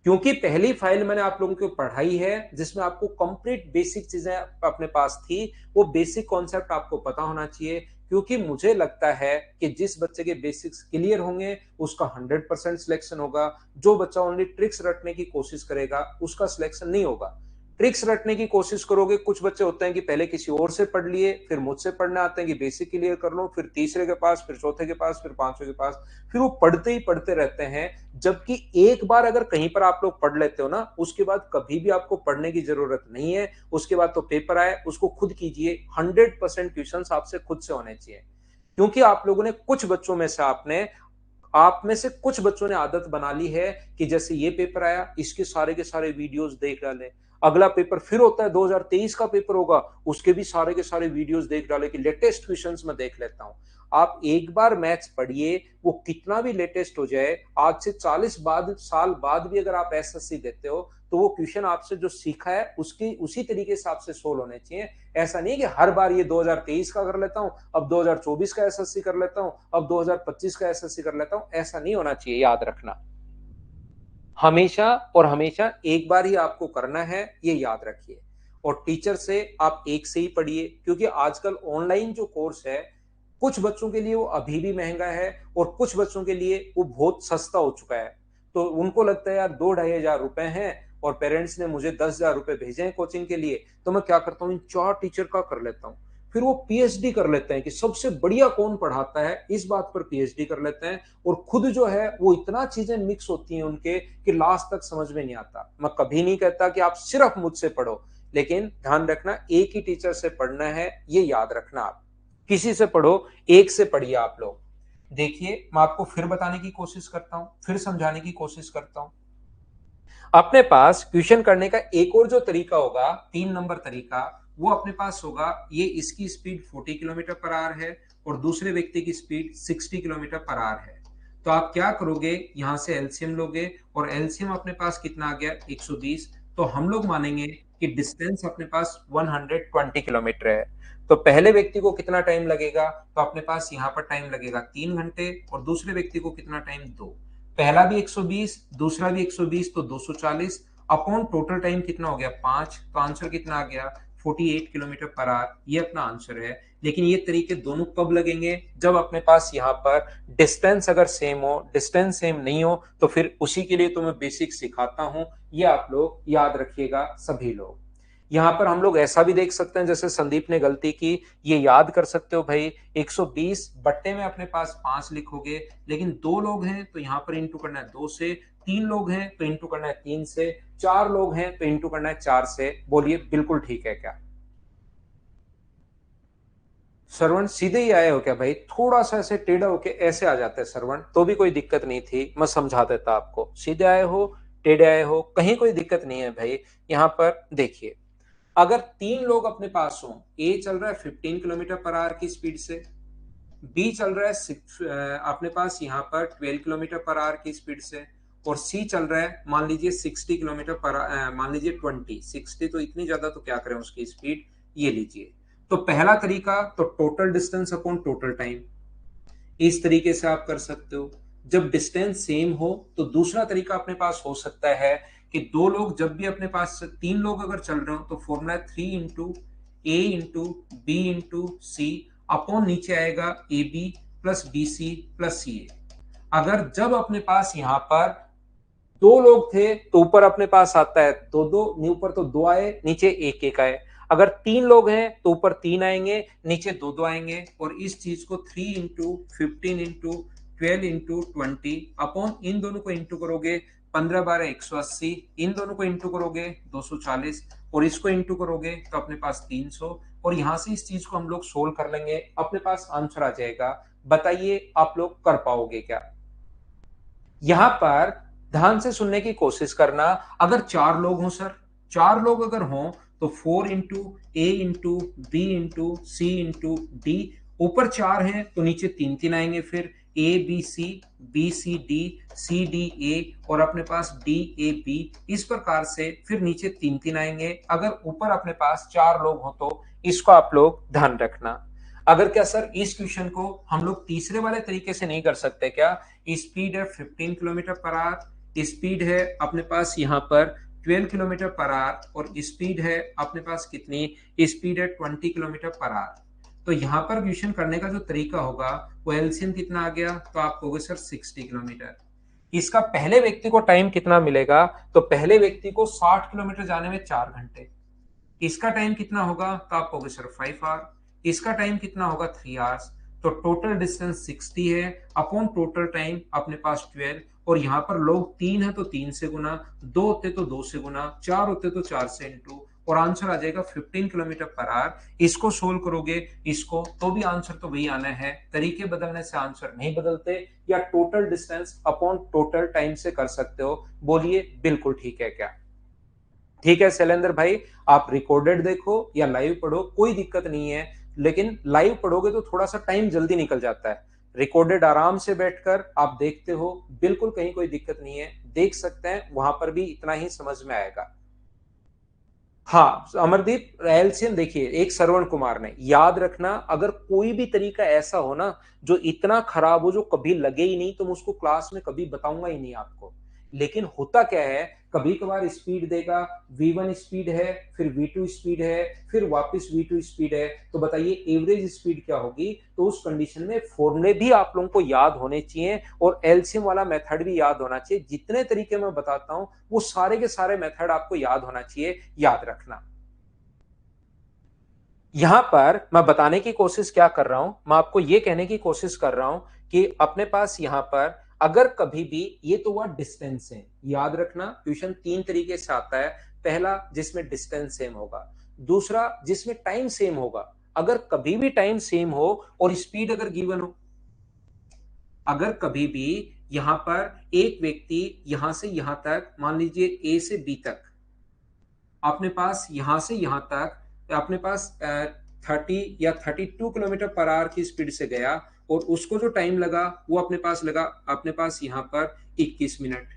क्योंकि पहली फाइल मैंने आप लोगों को पढ़ाई है जिसमें आपको कंप्लीट बेसिक चीजें अपने पास थी, वो बेसिक कॉन्सेप्ट आपको पता होना चाहिए। क्योंकि मुझे लगता है कि जिस बच्चे के बेसिक्स क्लियर होंगे उसका 100% सिलेक्शन होगा। जो बच्चा ओनली ट्रिक्स रटने की कोशिश करेगा उसका सिलेक्शन नहीं होगा। ट्रिक्स रटने की कोशिश करोगे, कुछ बच्चे होते हैं कि पहले किसी और से पढ़ लिए, फिर मुझसे पढ़ने आते हैं कि बेसिक क्लियर कर लो, फिर तीसरे के पास, फिर चौथे के पास, फिर पांचवे के पास, फिर वो पढ़ते ही पढ़ते रहते हैं। जबकि एक बार अगर कहीं पर आप लोग पढ़ लेते हो ना, उसके बाद कभी भी आपको पढ़ने की जरूरत नहीं है। उसके बाद तो पेपर आए उसको खुद कीजिए, 100% क्वेश्चन आपसे खुद से होने चाहिए। क्योंकि आप लोगों ने कुछ बच्चों में से आप में से कुछ बच्चों ने आदत बना ली है कि जैसे ये पेपर आया इसके सारे के सारे वीडियोस देख डाले, अगला पेपर फिर होता है 2023 का पेपर होगा, उसके भी सारे के सारे वीडियोस देख डाले कि लेटेस्ट क्वेश्चंस मैं देख लेता हूं। आप एक बार मैथ्स पढ़िए, वो कितना भी लेटेस्ट हो जाए, आज से 40 साल बाद भी अगर आप एसएससी देते हो तो वो क्वेश्चन आपसे जो सीखा है उसकी उसी तरीके से आपसे सोल्व होने चाहिए। ऐसा नहीं कि हर बार ये 2023 का कर लेता हूं, अब 2024 का एसएससी कर लेता हूं, अब 2025 का एसएससी कर लेता हूं, ऐसा नहीं होना चाहिए, याद रखना। हमेशा और हमेशा एक बार ही आपको करना है, ये याद रखिए। और टीचर से आप एक से ही पढ़िए, क्योंकि आजकल ऑनलाइन जो कोर्स है कुछ बच्चों के लिए वो अभी भी महंगा है और कुछ बच्चों के लिए वो बहुत सस्ता हो चुका है। तो उनको लगता है यार 2-2,500 रुपए हैं और पेरेंट्स ने मुझे 10,000 रुपए भेजे हैं कोचिंग के लिए, तो मैं क्या करता हूँ इन 4 टीचर का कर लेता हूँ। फिर वो पीएचडी कर लेते हैं कि सबसे बढ़िया कौन पढ़ाता है, इस बात पर पीएचडी कर लेते हैं। और खुद जो है वो इतना चीजें मिक्स होती हैं उनके कि लास्ट तक समझ में नहीं आता। मैं कभी नहीं कहता कि आप सिर्फ मुझसे पढ़ो, लेकिन ध्यान रखना एक ही टीचर से पढ़ना है, ये याद रखना। आप किसी से पढ़ो, एक से पढ़िए आप लोग। देखिए मैं आपको फिर बताने की कोशिश करता हूं, फिर समझाने की कोशिश करता हूं। अपने पास क्वेश्चन करने का एक और जो तरीका होगा, 3 नंबर तरीका, वो अपने पास होगा। ये इसकी स्पीड 40 किलोमीटर पर आवर है और दूसरे व्यक्ति की स्पीड 60 किलोमीटर पर आवर है। तो आप क्या करोगे, यहां से एलसीएम लोगे और एलसीएम अपने पास कितना आ गया, 120। तो हम लोग मानेंगे कि डिस्टेंस अपने पास 120 किलोमीटर है। तो पहले व्यक्ति को कितना टाइम लगेगा, तो अपने पास यहाँ पर टाइम लगेगा 3 घंटे और दूसरे व्यक्ति को कितना टाइम, 2। पहला भी 120, दूसरा भी 120, तो 240 अपॉन टोटल टाइम कितना हो गया, 5। तो आंसर कितना आ गया, 48 किलोमीटर पर आवर, ये अपना आंसर है। लेकिन ये तरीके दोनों कब लगेंगे, जब अपने पास यहाँ पर डिस्टेंस अगर सेम हो। डिस्टेंस सेम नहीं हो तो फिर उसी के लिए तो मैं बेसिक सिखाता हूं, ये आप लोग याद रखिएगा सभी लोग। यहाँ पर हम लोग ऐसा भी देख सकते हैं, जैसे संदीप ने गलती की, ये याद कर सकते हो भाई, 120 बट्टे में अपने पास 5 लिखोगे, लेकिन 2 लोग हैं तो यहाँ पर इंटू करना है 2 से, 3 लोग हैं तो इंटू करना है 3 से, 4 लोग हैं तो इंटू करना है 4 से। बोलिए बिल्कुल ठीक है क्या? श्रवण सीधे ही आए हो क्या भाई? थोड़ा सा ऐसे टेढ़ा होके ऐसे आ जाते हैं श्रवण, तो भी कोई दिक्कत नहीं थी, मैं समझा देता आपको। सीधे आए हो, टेढ़े आए हो, कहीं कोई दिक्कत नहीं है भाई। यहाँ पर देखिए, अगर 3 लोग अपने पास हो, ए चल रहा है 15 किलोमीटर पर आवर की स्पीड से, बी चल रहा है अपने पास यहाँ पर 12 किलोमीटर पर आवर की स्पीड से, और सी चल रहा है मान लीजिए 60 किलोमीटर पर, मान लीजिए 60 तो इतनी ज्यादा तो क्या करें उसकी स्पीड, ये लीजिए। तो पहला तरीका तो total distance upon total time, इस तरीके से आप कर सकते हो। जब डिस्टेंस सेम हो तो दूसरा तरीका अपने पास हो सकता है कि 2 लोग जब भी अपने पास, 3 लोग अगर चल रहे हो तो फॉर्मूला है 3 into A into B into C upon नीचे आएगा A B plus B C plus C A. अगर जब अपने पास यहाँ पर 2 लोग थे तो ऊपर अपने पास आता है 2-2, ऊपर तो 2 आए, नीचे 1-1 आए। अगर 3 लोग हैं तो ऊपर 3 आएंगे, नीचे 2-2 आएंगे। और इस चीज को 3 इंटू 15 इंटू 12 इंटू 20 अपॉन इन दोनों को इंटू करोगे, 15-12 180, इन दोनों को इंटू करोगे 240, और इसको इंटू करोगे तो अपने पास 300। और यहां से इस चीज को हम लोग सोल्व कर लेंगे, अपने पास आंसर आ जाएगा। बताइए आप लोग कर पाओगे क्या? यहां पर ध्यान से सुनने की कोशिश करना। अगर 4 लोग हों सर, 4 लोग अगर हों तो 4 into A into B into C into D, ऊपर 4 हैं तो नीचे 3 आएंगे, फिर A B C D, C D A, और अपने पास डी ए बी, इस प्रकार से फिर नीचे 3 आएंगे। अगर ऊपर अपने पास 4 लोग हो तो इसको आप लोग ध्यान रखना। अगर क्या सर इस क्वेश्चन को हम लोग तीसरे वाले तरीके से नहीं कर सकते क्या? स्पीड है 15 किलोमीटर पर आवर, स्पीड है अपने पास यहाँ पर 12 किलोमीटर पर आवर, और स्पीड है अपने पास कितनी? स्पीड है 20 किलोमीटर पर आवर। तो यहाँ पर क्वेश्चन करने का जो तरीका होगा वो एलसीएम कितना आ गया, तो आप कहोगे सर 60 किलोमीटर। इसका पहले व्यक्ति को टाइम कितना मिलेगा? तो पहले व्यक्ति को 60 किलोमीटर जाने में 4 घंटे। इसका टाइम कितना होगा? तो आप कहोगे सर 5 आवर। इसका टाइम कितना होगा? 3 आवर्स। तो टोटल डिस्टेंस 60 है अपॉन टोटल टाइम अपने पास 12, और यहाँ पर लोग 3 है तो 3 से गुना, 2 होते तो 2 से गुना, 4 होते तो 4 से इंटू, और आंसर आ जाएगा 15 किलोमीटर पर आवर। इसको सोल्व करोगे इसको तो भी आंसर तो वही आना है, तरीके बदलने से आंसर नहीं बदलते, या total distance upon total time से कर सकते हो। बोलिए बिल्कुल ठीक है क्या? ठीक है शैलेंद्र भाई, आप रिकॉर्डेड देखो या लाइव पढ़ो कोई दिक्कत नहीं है, लेकिन लाइव पढ़ोगे तो थोड़ा सा टाइम जल्दी निकल जाता है। रिकॉर्डेड आराम से बैठकर आप देखते हो, बिल्कुल कहीं कोई दिक्कत नहीं है, देख सकते हैं, वहां पर भी इतना ही समझ में आएगा। हाँ अमरदीप, एलसीएम देखिए, एक श्रवण कुमार ने याद रखना, अगर कोई भी तरीका ऐसा हो ना जो इतना खराब हो जो कभी लगे ही नहीं, तो मैं उसको क्लास में कभी बताऊंगा ही नहीं आपको। लेकिन होता क्या है, कभी कभार स्पीड देगा, V1 स्पीड है, फिर V2 स्पीड है, फिर वापस V2 स्पीड है, तो बताइए एवरेज स्पीड क्या होगी? तो उस कंडीशन में फॉर्मूले भी आप लोगों को याद होने चाहिए, और एलसीएम वाला मेथड भी याद होना चाहिए। जितने तरीके मैं बताता हूं वो सारे के सारे मेथड आपको याद होना चाहिए, याद रखना। यहां पर मैं बताने की कोशिश क्या कर रहा हूं, मैं आपको यह कहने की कोशिश कर रहा हूं कि अपने पास यहां पर अगर कभी भी, ये तो हुआ डिस्टेंस है, याद रखना क्वेश्चन 3 तरीके से आता है। पहला जिसमें डिस्टेंस सेम होगा, दूसरा जिसमें टाइम सेम होगा। अगर कभी भी टाइम सेम हो और स्पीड अगर गिवन हो, अगर कभी भी यहां पर एक व्यक्ति यहां से यहां तक, मान लीजिए ए से बी तक, अपने पास यहां से यहां तक अपने पास 30 या 32 किलोमीटर पर आवर की स्पीड से गया, और उसको जो टाइम लगा वो अपने पास लगा अपने पास यहां पर 21 मिनट,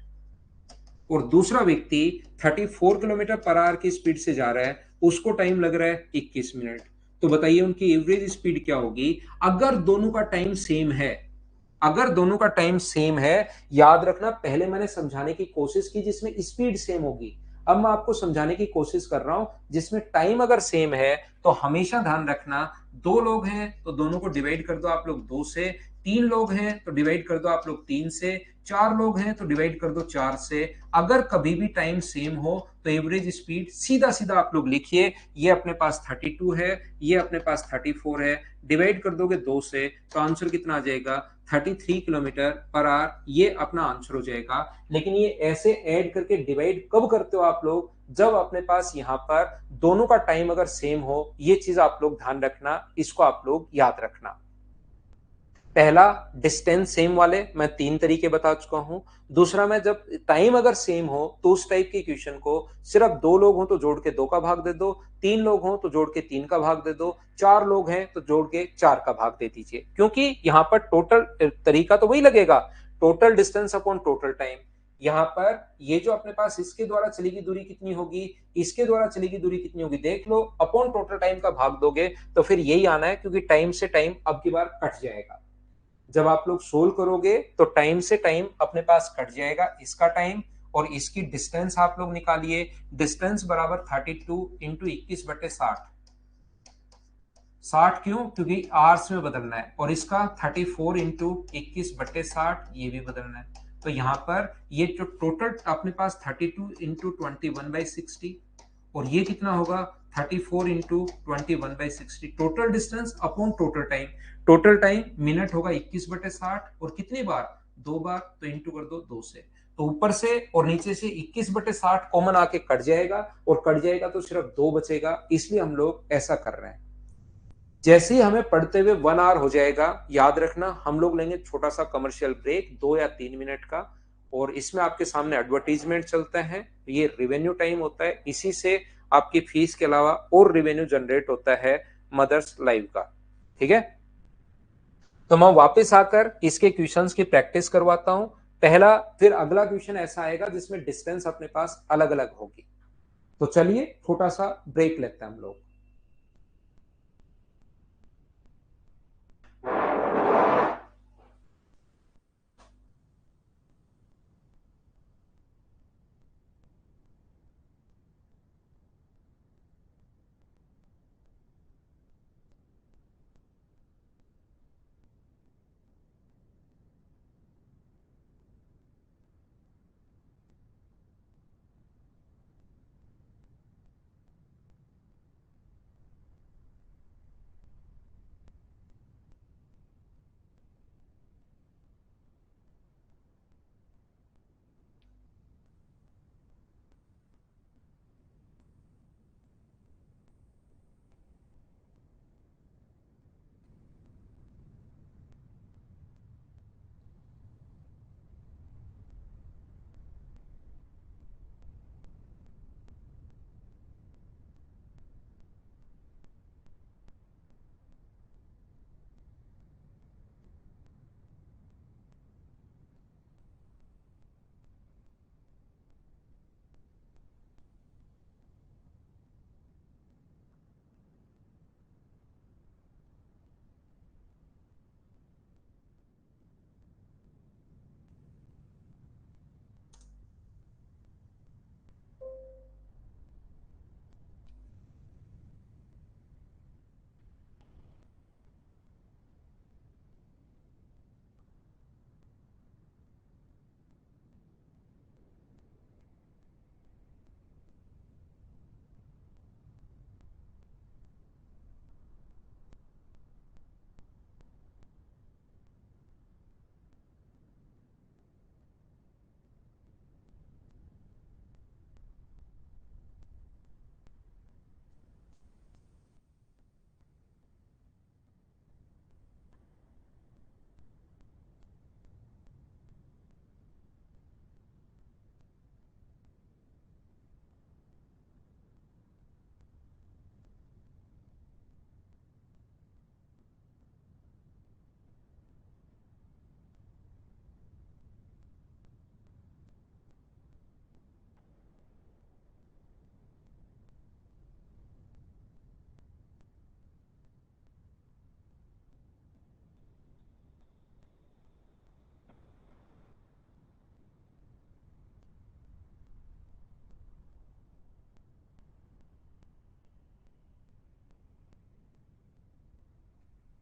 और दूसरा व्यक्ति 34 किलोमीटर पर आवर की स्पीड से जा रहा है, उसको टाइम लग रहा है 21 मिनट। तो बताइए उनकी एवरेज स्पीड क्या होगी अगर दोनों का टाइम सेम है? अगर दोनों का टाइम सेम है, याद रखना पहले मैंने समझाने की कोशिश की जिसमें स्पीड सेम होगी, अब मैं आपको समझाने की कोशिश कर रहा हूं जिसमें टाइम अगर सेम है। तो हमेशा ध्यान रखना, 2 लोग हैं तो दोनों को डिवाइड कर दो आप लोग 2 से, 3 लोग हैं तो डिवाइड कर दो आप लोग 3 से, 4 लोग हैं तो डिवाइड कर दो 4 से। अगर कभी भी टाइम सेम हो तो एवरेज स्पीड सीधा सीधा आप लोग लिखिए, ये अपने पास 32 है, ये अपने पास 34 है, डिवाइड कर दोगे 2 से तो आंसर कितना आ जाएगा? 33 किलोमीटर पर आवर, ये अपना आंसर हो जाएगा। लेकिन ये ऐसे ऐड करके डिवाइड कब करते हो आप लोग? जब अपने पास यहां पर दोनों का टाइम अगर सेम हो, ये चीज आप लोग ध्यान रखना, इसको आप लोग याद रखना। पहला डिस्टेंस सेम वाले मैं 3 तरीके बता चुका हूं। दूसरा, मैं जब टाइम अगर सेम हो तो उस टाइप की क्वेश्चन को सिर्फ 2 लोग हो तो जोड़ के 2 का भाग दे दो, 3 लोग हो तो जोड़ के 3 का भाग दे दो, 4 लोग हैं तो जोड़ के 4 का भाग दे दीजिए, क्योंकि यहां पर टोटल तरीका तो वही लगेगा, total distance upon total time. यहां पर ये जो अपने पास इसके द्वारा चली गई दूरी कितनी होगी, इसके द्वारा चली गई दूरी कितनी होगी, देख लो, अपॉन टोटल टाइम का भाग दोगे तो फिर यही आना है, क्योंकि टाइम से टाइम अब की बार कट जाएगा। जब आप लोग सोल्व करोगे तो टाइम से टाइम अपने पास कट जाएगा, इसका टाइम और इसकी डिस्टेंस आप लोग निकालिए। डिस्टेंस बराबर 32 इंटू 21/60। 60 क्यों? क्योंकि आवर्स में बदलना है, और इसका 34 इंटू 21/60 ये भी बदलना है। तो यहां पर ये जो टोटल अपने पास 32 इंटू 21/60, और ये कितना होगा? 34 into 21/60, total distance upon total time. Total time minute होगा 21/60, और कितनी बार? 2 बार, तो इंटू कर दो 2 से। तो ऊपर से और नीचे से 21/60 कॉमन आके कट जाएगा, और कट जाएगा तो सिर्फ 2 बचेगा, इसलिए हम लोग ऐसा कर रहे हैं। जैसे ही हमें पढ़ते हुए 1 आवर हो जाएगा, याद रखना हम लोग लेंगे छोटा सा कमर्शियल ब्रेक 2 या 3 मिनट का, और इसमें आपके सामने एडवर्टीजमेंट चलते हैं, ये रेवेन्यू टाइम होता है, इसी से आपकी फीस के अलावा और रेवेन्यू जनरेट होता है मदर्स लाइव का। ठीक है, तो मैं वापस आकर इसके क्वेश्चंस की प्रैक्टिस करवाता हूं। पहला, फिर अगला क्वेश्चन ऐसा आएगा जिसमें डिस्टेंस अपने पास अलग अलग होगी। तो चलिए छोटा सा ब्रेक लेते हैं हम लोग।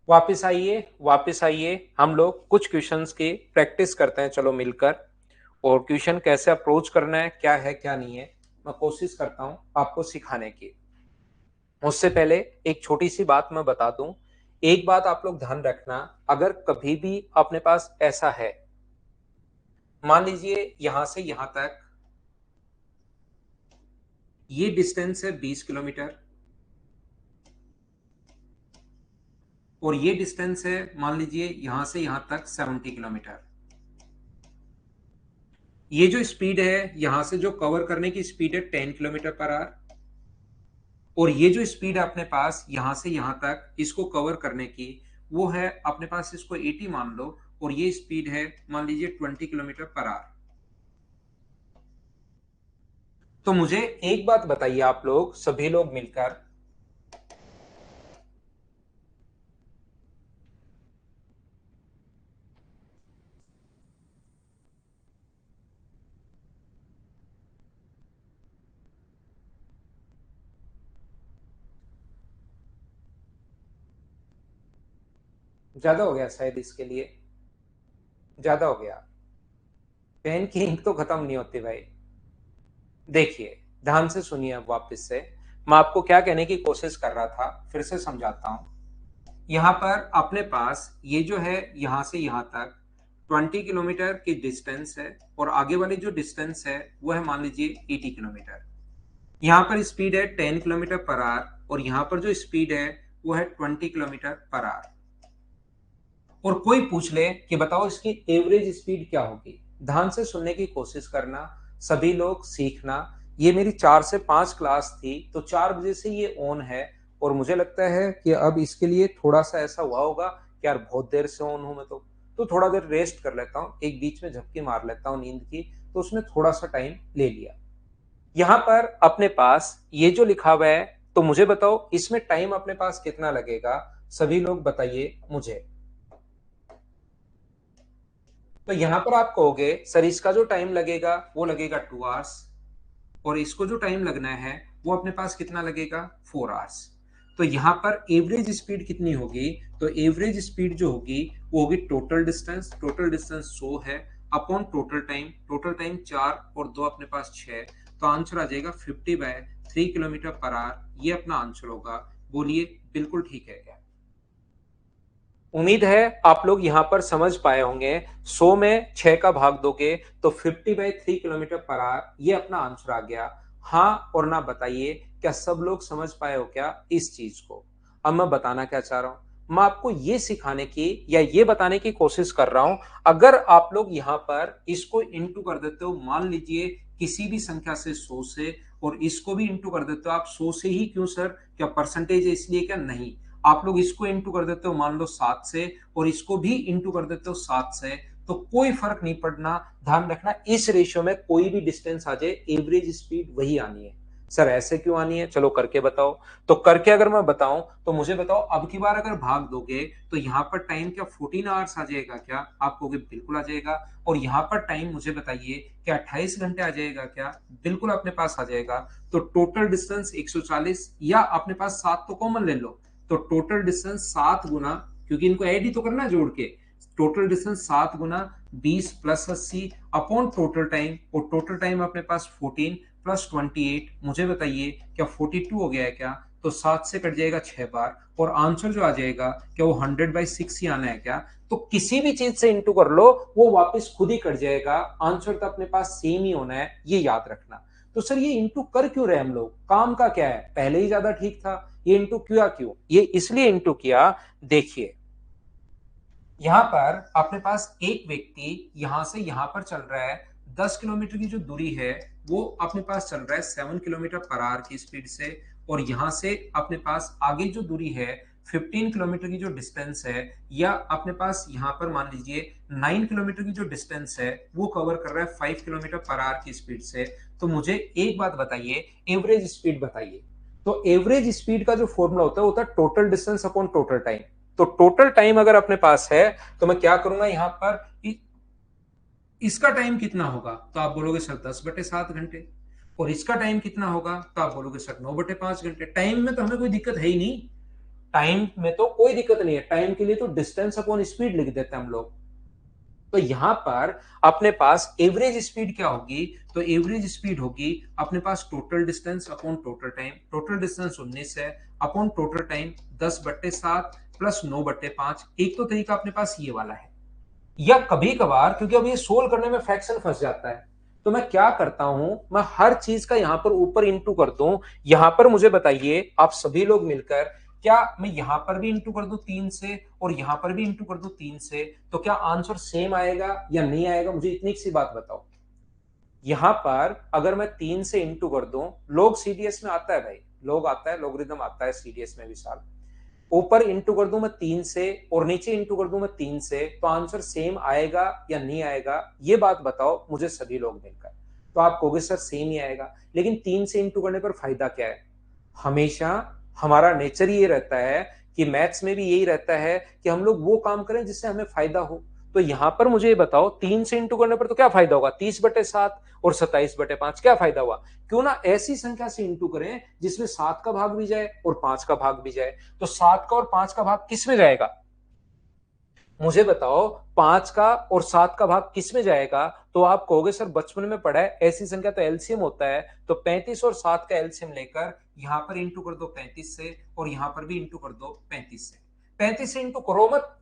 वापस आइए, हम लोग कुछ क्वेश्चंस की प्रैक्टिस करते हैं, चलो मिलकर। और क्वेश्चन कैसे अप्रोच करना है, क्या है क्या नहीं है, मैं कोशिश करता हूं आपको सिखाने की। उससे पहले एक छोटी सी बात मैं बता दूं, एक बात आप लोग ध्यान रखना, अगर कभी भी अपने पास ऐसा है, मान लीजिए यहां से यहां तक ये डिस्टेंस है 20 किलोमीटर, और ये डिस्टेंस है मान लीजिए यहां से यहां तक 70 किलोमीटर। ये जो स्पीड है यहां से जो कवर करने की स्पीड है 10 किलोमीटर पर आवर, और ये जो स्पीड है अपने पास यहां से यहां तक इसको कवर करने की, वो है अपने पास, इसको 80 मान लो, और ये स्पीड है मान लीजिए 20 किलोमीटर पर आवर। तो मुझे एक बात बताइए आप लोग सभी लोग मिलकर, ज्यादा हो गया शायद इसके लिए, ज्यादा हो गया। पेन की इंक तो खत्म नहीं होती भाई। देखिए, ध्यान से सुनिए, अब वापस से मैं आपको क्या कहने की कोशिश कर रहा था फिर से समझाता हूं। यहाँ पर अपने पास ये जो है यहां से यहां तक 20 किलोमीटर की डिस्टेंस है, और आगे वाली जो डिस्टेंस है वो है मान लीजिए 80 किलोमीटर। यहाँ पर स्पीड है 10 किलोमीटर पर आवर, और यहाँ पर जो स्पीड है वो है 20 किलोमीटर पर आवर। और कोई पूछ ले कि बताओ इसकी एवरेज स्पीड क्या होगी, ध्यान से सुनने की कोशिश करना, सभी लोग सीखना। ये मेरी 4 से 5 क्लास थी, तो 4 बजे से ये ऑन है और मुझे लगता है कि अब इसके लिए थोड़ा-सा ऐसा हुआ होगा कि यार बहुत देर से ऑन हूँ मैं तो थोड़ा देर रेस्ट कर लेता हूँ, एक बीच में झपकी मार लेता हूँ नींद की, तो उसने थोड़ा-सा टाइम ले लिया। यहाँ पर अपने पास ये जो लिखा हुआ है, तो मुझे बताओ इसमें टाइम अपने पास कितना लगेगा? सभी लोग बताइए मुझे। तो यहाँ पर आप कहोगे सर इसका जो टाइम लगेगा वो लगेगा 2 आवर्स और इसको जो टाइम लगना है वो अपने पास कितना लगेगा 4 आवर्स। तो यहाँ पर एवरेज स्पीड कितनी होगी? तो एवरेज स्पीड जो होगी वो होगी टोटल डिस्टेंस 100 है अपॉन टोटल टाइम 4 और 2 अपने पास 6, तो आंसर आ जाएगा 50/3 किलोमीटर पर आवर। ये अपना आंसर होगा। बोलिए बिल्कुल ठीक है क्या? उम्मीद है आप लोग यहां पर समझ पाए होंगे। 100 में 6 का भाग दोगे तो 50/3 किलोमीटर पर आवर ये अपना आंसर आ गया। हाँ और ना बताइए, क्या सब लोग समझ पाए हो क्या इस चीज को? अब मैं बताना क्या चाह रहा हूं, मैं आपको ये सिखाने की या ये बताने की कोशिश कर रहा हूं, अगर आप लोग यहां पर इसको इंटू कर देते हो, मान लीजिए किसी भी संख्या से 100 से, और इसको भी इंटू कर देते हो आप 100 से ही, क्यों सर क्या परसेंटेज है इसलिए क्या? नहीं, आप लोग इसको इंटू कर देते हो मान लो 7 से और इसको भी इंटू कर देते हो 7 से, तो कोई फर्क नहीं पड़ना। ध्यान रखना इस रेशियो में कोई भी डिस्टेंस आ जाए एवरेज स्पीड वही आनी है। सर ऐसे क्यों आनी है? चलो करके बताओ। तो करके अगर मैं बताऊं तो मुझे बताओ, अब की बार अगर भाग दोगे तो यहां पर टाइम क्या 14 आवर्स आ जाएगा क्या? आप कहोगे बिल्कुल आ जाएगा। और यहां पर टाइम मुझे बताइए क्या 28 घंटे आ जाएगा क्या? बिल्कुल अपने पास आ जाएगा। तो टोटल डिस्टेंस 140, या अपने पास 7 तो कॉमन ले लो, तो टोटल डिस्टेंस 7 गुना, क्योंकि इनको ऐड ही तो करना है जोड़ के, टोटल डिस्टेंस 7 गुना 20 प्लस 80 अपॉन टोटल टाइम, और टोटल टाइम अपने पास 14 प्लस 28, मुझे बताइए क्या 42 हो गया है क्या? तो 7 से कट जाएगा 6 बार और आंसर जो आ जाएगा क्या वो 100/6 ही आना है क्या? तो किसी भी चीज से इंटू कर लो वो वापस खुद ही कट जाएगा, आंसर तो अपने पास सेम ही होना है, ये याद रखना। तो सर ये इंटू कर क्यों रहे हम लोग? काम का क्या है? पहले ही ज्यादा ठीक था, ये इंटू किया क्यों? ये इसलिए इंटू किया, देखिए यहां पर अपने पास एक व्यक्ति यहां से यहां पर चल रहा है, 10 किलोमीटर की जो दूरी है वो अपने पास चल रहा है 7 किलोमीटर पर आवर की स्पीड से, और यहां से अपने पास आगे जो दूरी है 15 किलोमीटर की जो डिस्टेंस है, या अपने पास यहां पर मान लीजिए 9 किलोमीटर की जो डिस्टेंस है वो कवर कर रहा है 5 किलोमीटर पर आवर की स्पीड से। तो मुझे एक बात बताइए, एवरेज स्पीड बताइए। तो एवरेज स्पीड का जो फॉर्मूला होता है वो होता है total distance upon total time. तो टोटल टाइम अगर अपने पास है तो मैं क्या करूंगा यहां पर, इसका टाइम कितना होगा? तो आप बोलोगे सर 10/7 घंटे। और इसका टाइम कितना होगा? तो आप बोलोगे सर 9/5 घंटे। टाइम में तो हमें कोई दिक्कत है ही नहीं, टाइम में तो कोई दिक्कत नहीं है, टाइम के लिए तो डिस्टेंस अपॉन स्पीड लिख देते हैं हम लोग। तो यहां पर अपने पास एवरेज स्पीड क्या होगी? तो एवरेज स्पीड होगी अपने पास total distance upon total time. Total distance 19 है अपॉन टोटल टाइम 10/7 प्लस 9/5। एक तो तरीका अपने पास ये वाला है, या कभी कभार क्योंकि अब ये सोल्व करने में फ्रैक्शन फंस जाता है, तो मैं क्या करता हूं, मैं हर चीज का यहां पर ऊपर इंटू कर दूं। यहां पर मुझे बताइए आप सभी लोग मिलकर, क्या मैं यहां पर भी इंटू कर दूं 3 से और यहां पर भी इंटू कर दूं 3 से, तो क्या आंसर सेम आएगा या नहीं आएगा? मुझे इतनी सी बात बताओ। यहां पर अगर मैं 3 से इंटू कर दूं, लोग सीडीएस में आता है भाई, लोग आता है, लोगरिथम आता है सीडीएस में विशाल, ऊपर इंटू कर दूं मैं 3 से और नीचे इंटू कर दूं मैं 3 से, तो आंसर सेम आएगा या नहीं आएगा? ये बात बताओ मुझे सभी लोग मिलकर। तो आप कहोगे सर सेम ही आएगा, लेकिन 3 से इंटू करने पर फायदा क्या है? हमेशा हमारा नेचर ये रहता है कि मैथ्स में भी यही रहता है कि हम लोग वो काम करें जिससे हमें फायदा हो। तो यहां पर मुझे ये बताओ 3 से इंटू करने पर तो क्या फायदा होगा? 30/7 और 27/5, क्या फायदा हुआ? क्यों ना ऐसी संख्या से इंटू करें जिसमें 7 का भाग भी जाए और 5 का भाग भी जाए। तो 7 का और 5 का भाग किस में जाएगा? मुझे बताओ 5 का और 7 का भाग किस में जाएगा? तो आप कहोगे सर बचपन में पढ़ा है, ऐसी संख्या तो एलसीएम होता है, तो 35 और 7 का एलसीएम लेकर यहां पर इंटू कर दो 35 से और यहां पर भी इंटू कर दो 35 से। 35 से इंटू करो मत,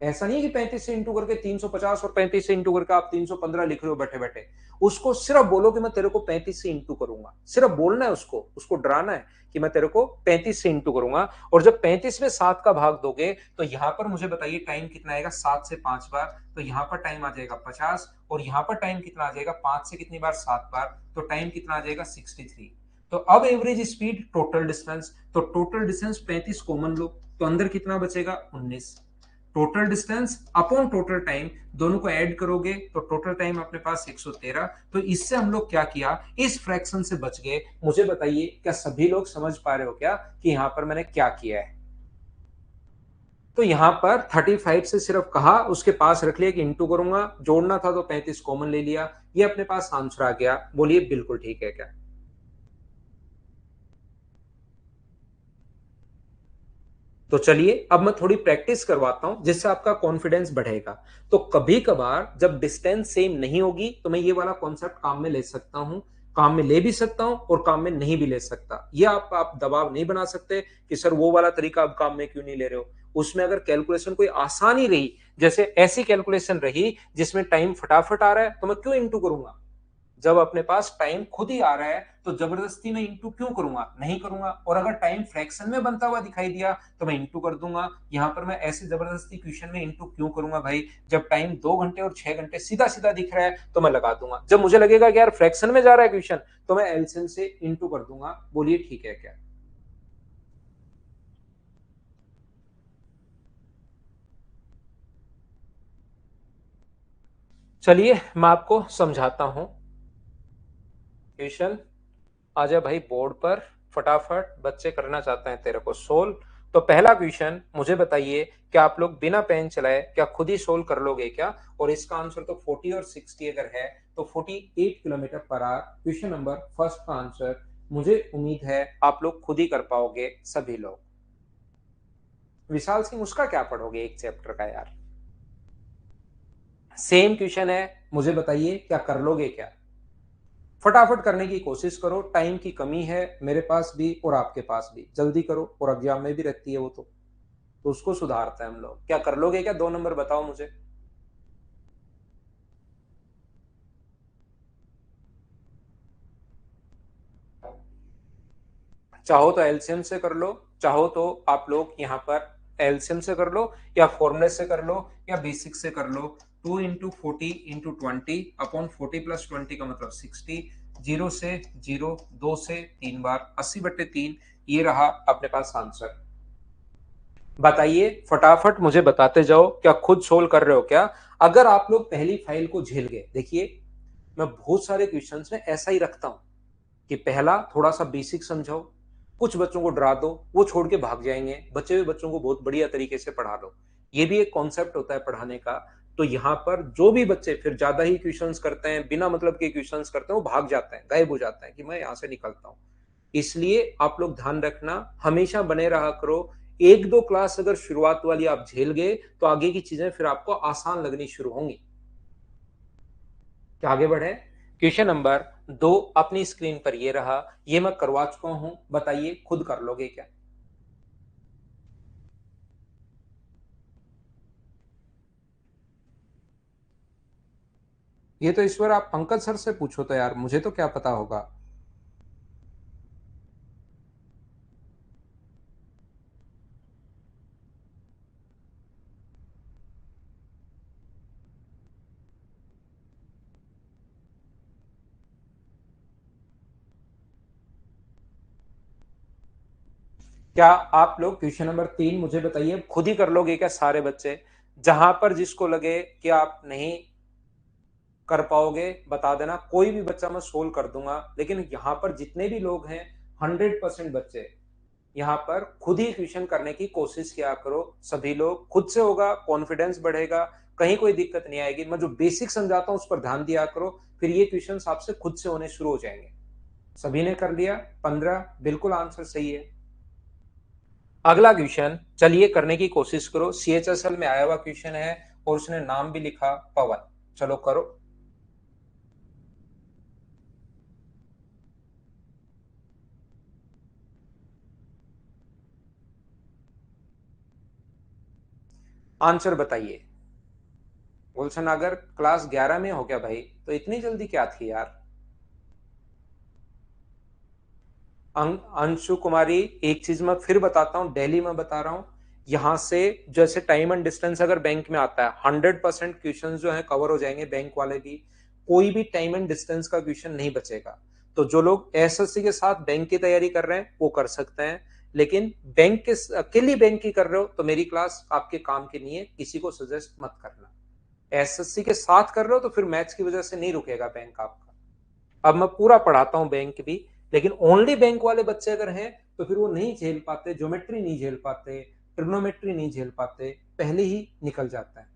ऐसा नहीं है कि 35 से इंटू करके 350 और 35 से इंटू करके आप 315 लिख रहे हो बैठे बैठे। उसको सिर्फ बोलो कि मैं तेरे को 35 से इंटू करूंगा, सिर्फ बोलना है उसको, उसको डराना है कि मैं तेरे को 35 से इंटू करूंगा। और जब 35 में 7 का भाग दोगे तो यहां पर मुझे बताइए टाइम कितना आएगा, 7 से 5 बार, तो यहां पर टाइम आ जाएगा 50। और यहां पर टाइम कितना आ जाएगा, 5 से कितनी बार, 7 बार, तो टाइम कितना आ जाएगा 63। तो अब एवरेज स्पीड टोटल डिस्टेंस, तो टोटल डिस्टेंस 35 कॉमन लो, तो अंदर कितना बचेगा 19। Total distance upon total time, दोनों को ऐड करोगे तो टोटल टाइम अपने पास 113। तो इससे हम लोग क्या किया, इस फ्रैक्शन से बच गए। मुझे बताइए क्या सभी लोग समझ पा रहे हो क्या कि यहां पर मैंने क्या किया है। तो यहां पर 35 से सिर्फ कहा, उसके पास रख लिया कि इंटू करूंगा, जोड़ना था तो 35 कॉमन ले लिया, ये अपने पास आंसर आ गया। बोलिए बिल्कुल ठीक है क्या। तो चलिए अब मैं थोड़ी प्रैक्टिस करवाता हूं जिससे आपका कॉन्फिडेंस बढ़ेगा। तो कभी कभार जब डिस्टेंस सेम नहीं होगी तो मैं ये वाला कॉन्सेप्ट काम में ले सकता हूं, काम में ले भी सकता हूं और काम में नहीं भी ले सकता। ये आप दबाव नहीं बना सकते कि सर वो वाला तरीका आप काम में क्यों नहीं ले रहे हो। उसमें अगर कैलकुलेशन कोई आसानी रही, जैसे ऐसी कैलकुलेशन रही जिसमें टाइम फटाफट आ रहा है, तो मैं क्यों इंटू करूंगा। जब अपने पास टाइम खुद ही आ रहा है तो जबरदस्ती मैं इंटू क्यों करूंगा, नहीं करूंगा। और अगर टाइम फ्रैक्शन में बनता हुआ दिखाई दिया तो मैं इंटू कर दूंगा। यहां पर मैं ऐसे जबरदस्ती क्वेश्चन में इंटू क्यों करूंगा भाई, जब टाइम 2 घंटे और 6 घंटे सीधा सीधा दिख रहा है तो मैं लगा दूंगा। जब मुझे लगेगा कि यार फ्रैक्शन में जा रहा है क्वेश्चन तो मैं एलसीएम से इंटू कर दूंगा। बोलिए ठीक है क्या। चलिए मैं आपको समझाता हूं क्वेश्चन। आजा भाई बोर्ड पर, फटाफट बच्चे करना चाहते हैं तेरे को सोल्व। तो पहला क्वेश्चन मुझे बताइए कि आप लोग बिना पेन चलाए क्या खुद ही सोल्व कर लोगे क्या। और इसका आंसर तो 40 और 60 अगर है तो 48 kilometre per our. Question number first का आंसर, मुझे उम्मीद है आप लोग खुद ही कर पाओगे सभी लोग। विशाल सिंह उसका क्या पढ़ोगे एक चैप्टर का यार। सेम क्वेश्चन है, मुझे बताइए क्या कर लोगे क्या। फटाफट करने की कोशिश करो, टाइम की कमी है मेरे पास भी और आपके पास भी, जल्दी करो। और एग्जाम में भी रहती है वो तो उसको सुधारते हैं हम लोग। क्या कर लोगे क्या, 2 नंबर बताओ मुझे। चाहो तो एलसीएम से कर लो, चाहो तो आप लोग यहाँ पर एलसीएम से कर लो, या फॉर्मूले से कर लो, या बेसिक से कर लो। 2 इंटू 40 इंटू 20 अपॉन 40 + 20 का मतलब 60। जीरो से जीरो, 2 से 3 बार, 80/3। ये रहा अपने पास आंसर। बताइए फटाफट मुझे बताते जाओ, क्या खुद सोल्व कर रहे हो क्या। अगर आप लोग पहली फाइल को झेल गए, देखिए मैं बहुत सारे क्वेश्चंस में ऐसा ही रखता हूं कि पहला थोड़ा सा बेसिक समझाओ, कुछ बच्चों को डरा दो, वो छोड़ के भाग जाएंगे, बचे हुए बच्चों को बहुत बढ़िया तरीके से पढ़ा लो। ये भी एक कॉन्सेप्ट होता है पढ़ाने का। तो यहाँ पर जो भी बच्चे फिर ज्यादा ही क्वेश्चंस करते हैं, बिना मतलब के क्वेश्चंस करते हैं, वो भाग जाते हैं, गायब हो जाते हैं कि मैं यहाँ से निकलता हूँ। इसलिए आप लोग ध्यान रखना, हमेशा बने रहा करो। एक दो क्लास अगर शुरुआत वाली आप झेल गए तो आगे की चीजें फिर आपको आसान लगनी शुरू होंगी। क्या आगे बढ़े। क्वेश्चन नंबर 2 अपनी स्क्रीन पर ये रहा, ये मैं करवा चुका हूं, बताइए खुद कर लोगे क्या। ये तो ईश्वर आप पंकज सर से पूछो तो यार, मुझे तो क्या पता होगा। क्या आप लोग क्वेश्चन नंबर 3 मुझे बताइए खुद ही कर लोगे क्या सारे बच्चे। जहां पर जिसको लगे कि आप नहीं कर पाओगे बता देना, कोई भी बच्चा मैं सोल्व कर दूंगा। लेकिन यहाँ पर जितने भी लोग हैं 100% बच्चे यहाँ पर खुद ही क्वेश्चन करने की कोशिश किया करो। सभी लोग खुद से होगा, कॉन्फिडेंस बढ़ेगा, कहीं कोई दिक्कत नहीं आएगी। मैं जो बेसिक समझाता हूँ उस पर ध्यान दिया करो, फिर ये क्वेश्चन आपसे खुद से होने शुरू हो जाएंगे। सभी ने कर लिया 15, बिल्कुल आंसर सही है। अगला क्वेश्चन चलिए करने की कोशिश करो, सीएचएसएल में आया हुआ क्वेश्चन है और उसने नाम भी लिखा पवन। चलो करो। आंसर बताइए। गुलशन अगर क्लास 11 में हो क्या भाई, तो इतनी जल्दी क्या थी यार। अंशु कुमारी, एक चीज मैं फिर बताता हूँ, दिल्ली में बता रहा हूँ, यहाँ से जैसे टाइम एंड डिस्टेंस अगर बैंक में आता है 100% क्वेश्चन जो है कवर हो जाएंगे, बैंक वाले भी, कोई भी टाइम एंड डिस्टेंस का क्वेश्चन नहीं बचेगा। तो जो लोग एसएससी के साथ बैंक की तैयारी कर रहे हैं वो कर सकते हैं, लेकिन बैंक के अकेली बैंक की कर रहे हो तो मेरी क्लास आपके काम की नहीं है, किसी को सजेस्ट मत करना। एसएससी के साथ कर रहे हो तो फिर मैथ्स की वजह से नहीं रुकेगा बैंक आपका। अब मैं पूरा पढ़ाता हूं बैंक भी, लेकिन ओनली बैंक वाले बच्चे अगर हैं तो फिर वो नहीं झेल पाते, ज्योमेट्री नहीं झेल पाते, ट्रिग्नोमेट्री नहीं झेल पाते, पहले ही निकल जाता है।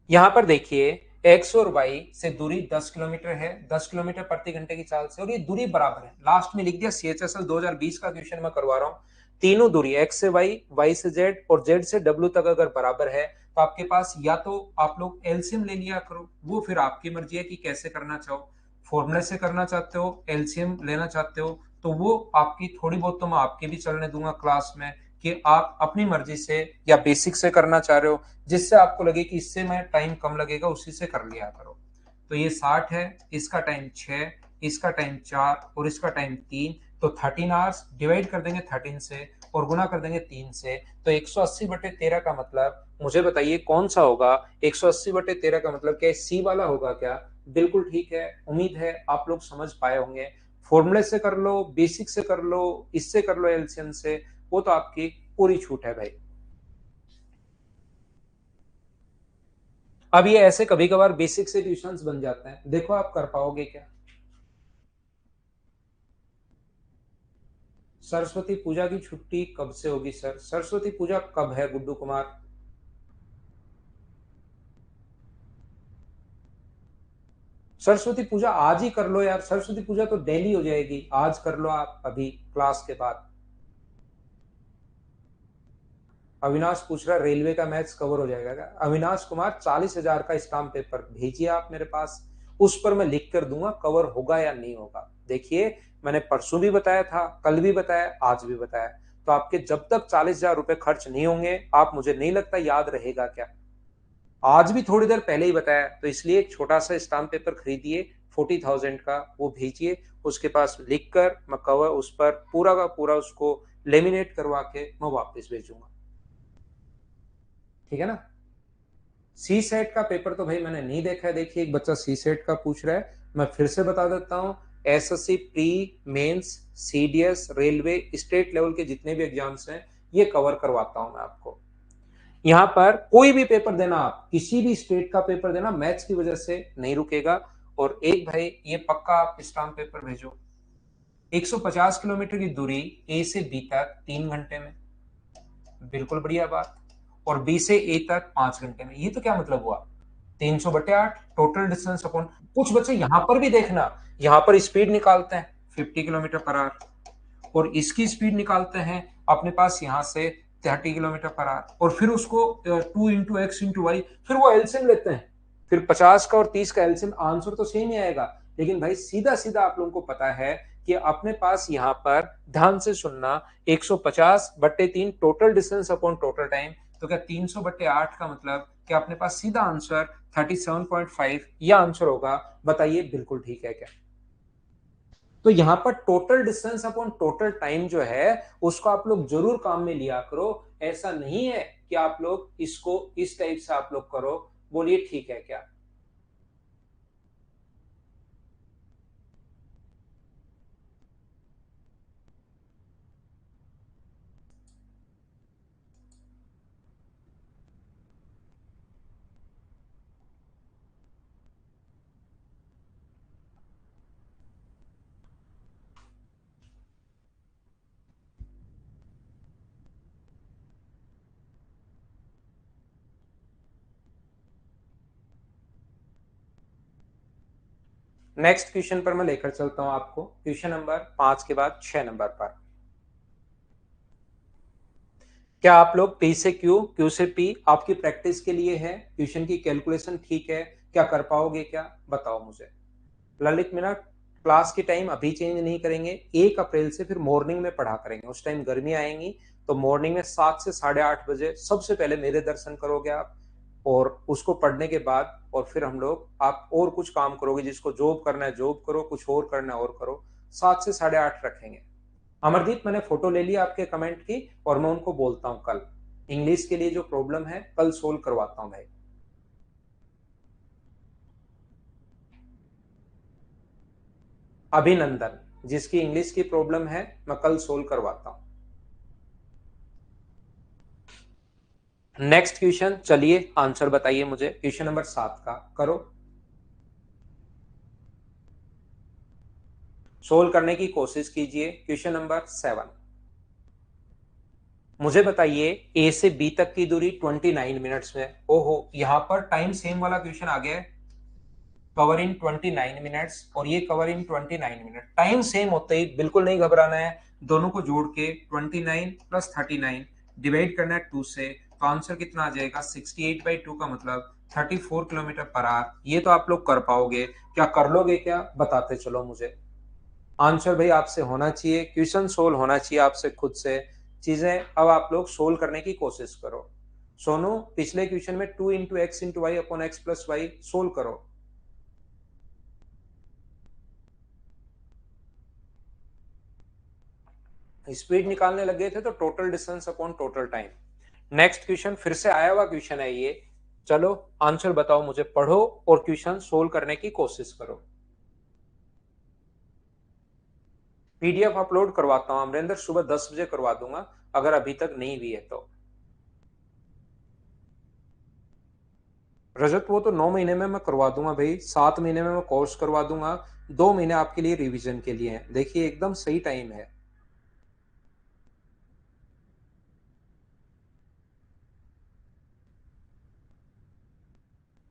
यहां पर देखिए, एक्स और वाई से दूरी 10 किलोमीटर है, 10 किलोमीटर प्रति घंटे की चाल से, और ये दूरी बराबर है। लास्ट में लिख दिया, सीएचएसएल 2020 का क्वेश्चन मैं करवा रहा हूं। तीनों दूरी एक्स से वाई, वाई से जेड और जेड से डब्ल्यू तक अगर बराबर है तो आपके पास या तो आप लोग एलसीएम ले लिया करो, वो फिर आपकी मर्जी है कि कैसे करना चाहो, फॉर्मूले से करना चाहते हो, एलसीएम लेना चाहते हो, तो वो आपकी थोड़ी बहुत तो मैं आपके भी चलने दूंगा क्लास में, कि आप अपनी मर्जी से या बेसिक से करना चाह रहे हो, जिससे आपको लगे कि इससे मैं टाइम कम लगेगा उसी से कर लिया करो। तो ये 60 है, इसका टाइम 6, इसका टाइम 4 और इसका टाइम 3, तो 13 आवर्स डिवाइड कर देंगे 13 से और गुना कर देंगे 3 से, तो 180/13 का मतलब मुझे बताइए कौन सा होगा। 180/13 का मतलब क्या सी वाला होगा क्या? बिल्कुल ठीक है, उम्मीद है आप लोग समझ पाए होंगे। फॉर्मूले से कर लो, बेसिक से कर लो, इससे कर लो एलसीएम से, वो तो आपकी पूरी छूट है भाई। अब ये ऐसे कभी कभार बेसिक से ट्यूशंस बन जाते हैं, देखो आप कर पाओगे क्या। सरस्वती पूजा की छुट्टी कब से होगी सर? सरस्वती पूजा कब है गुड्डू कुमार? सरस्वती पूजा आज ही कर लो यार, सरस्वती पूजा तो डेली हो जाएगी, आज कर लो आप अभी क्लास के बाद। अविनाश पूछ रहा रेलवे का मैथ्स कवर हो जाएगा क्या? अविनाश कुमार, 40,000 का स्टाम्प पेपर भेजिए आप मेरे पास, उस पर मैं लिख कर दूंगा कवर होगा या नहीं होगा। देखिए, मैंने परसों भी बताया था, कल भी बताया, आज भी बताया, तो आपके जब तक 40,000 रुपए खर्च नहीं होंगे, आप मुझे नहीं लगता याद रहेगा क्या। आज भी थोड़ी देर पहले ही बताया, तो इसलिए एक छोटा सा स्टाम्प पेपर खरीदिए 40,000 का, वो भेजिए, उसके पास लिख कर मैं कवर उस पर पूरा का पूरा उसको लेमिनेट करवा के मैं वापस भेजूंगा, ठीक है ना। सी सेट का पेपर तो भाई मैंने नहीं देखा है। देखिए, एक बच्चा सी सेट का पूछ रहा है, मैं फिर से बता देता हूँ। SSC pre mains, CDS, railway, state level के जितने भी एग्जाम्स हैं ये कवर करवाता हूं मैं आपको। यहाँ पर कोई भी पेपर देना, आप किसी भी स्टेट का पेपर देना, मैथ्स की वजह से नहीं रुकेगा। और एक भाई ये पक्का आप स्टाम्प पेपर भेजो, 150 किलोमीटर की दूरी ए से बी तक 3 घंटे में, बिल्कुल बढ़िया बात। और बी से ए तक 5 घंटे में, ये तो क्या मतलब हुआ? 300/8 टोटल डिस्टेंस अपॉन, कुछ बच्चे यहां पर भी देखना, यहां पर स्पीड निकालते हैं 50 किलोमीटर पर आवर, और इसकी स्पीड निकालते हैं अपने पास यहां से 30 किलोमीटर पर आवर, और फिर उसको 2 × x × y, फिर वो एलसीएम लेते हैं, फिर 50 का और 30 का एलसीएम, आंसर तो सेम ही आएगा। लेकिन भाई सीधा सीधा आप लोगों को पता है कि अपने पास यहां पर, ध्यान से सुनना, 150/3 total distance upon total time, तो क्या 300/8 का मतलब क्या अपने पास सीधा आंसर 37.5 यह आंसर होगा? बताइए बिल्कुल ठीक है क्या। तो यहां पर total distance upon total time जो है उसको आप लोग जरूर काम में लिया करो। ऐसा नहीं है कि आप लोग इसको इस टाइप से आप लोग करो। बोलिए ठीक है क्या। नेक्स्ट क्वेश्चन पर मैं लेकर चलता हूं आपको, क्वेश्चन नंबर 5 के बाद 6 नंबर पर। क्या आप लोग पी से क्यू, क्यू से पी आपकी प्रैक्टिस के लिए है, क्वेश्चन की कैलकुलेशन ठीक है क्या, कर पाओगे क्या, बताओ मुझे। ललित मीना, क्लास की टाइम अभी चेंज नहीं करेंगे, 1 अप्रैल से फिर मॉर्निंग में पढ़ा करेंगे। उस टाइम गर्मी आएंगी तो मॉर्निंग में 7 से 8:30 बजे सबसे पहले मेरे दर्शन करोगे आप, और उसको पढ़ने के बाद और फिर हम लोग, आप और कुछ काम करोगे, जिसको जॉब करना है जॉब करो, कुछ और करना है और करो। 7 से 8:30 रखेंगे। अमरदीप, मैंने फोटो ले ली आपके कमेंट की और मैं उनको बोलता हूँ कल इंग्लिश के लिए जो प्रॉब्लम है कल सोल्व करवाता हूँ भाई। अभिनंदन, जिसकी इंग्लिश की प्रॉब्लम है मैं कल सोल्व करवाता हूं। नेक्स्ट क्वेश्चन, चलिए आंसर बताइए मुझे, क्वेश्चन नंबर 7 का करो। सोल्व करने की कोशिश कीजिए। क्वेश्चन नंबर 7, मुझे बताइए ए से बी तक की दूरी 29 मिनट्स में। ओहो, यहां पर टाइम सेम वाला क्वेश्चन आ गया है, कवर इन 29 मिनट्स और ये cover in 29 minute. Time same होते ही बिल्कुल नहीं घबराना है, दोनों को जोड़ के 29 प्लस 39 डिवाइड करना है 2 से, तो आंसर कितना आ जाएगा 68/2 का मतलब 34 किलोमीटर पर आवर। ये तो आप लोग कर पाओगे, क्या कर लोगे क्या, बताते चलो मुझे। आंसर भाई आपसे होना चाहिए, क्वेश्चन सोल्व होना चाहिए आपसे खुद से। चीजें अब आप लोग सोल्व करने की कोशिश करो। सोनू, पिछले क्वेश्चन में 2 × x × y/x + y सोल्व करो। स्पीड निकालने लग गए थे तो total distance upon total time. Next question फिर से आया हुआ क्वेश्चन है ये। चलो आंसर बताओ मुझे, पढ़ो और क्वेश्चन सोल्व करने की कोशिश करो। पीडीएफ अपलोड करवाता हूं अमरिंदर, सुबह 10 बजे करवा दूंगा, अगर अभी तक नहीं हुई है तो। रजत, वो तो 9 महीने में मैं करवा दूंगा भाई, 7 महीने में मैं कोर्स करवा दूंगा, 2 महीने आपके लिए रिवीजन के लिए हैं। देखिए एकदम सही टाइम है।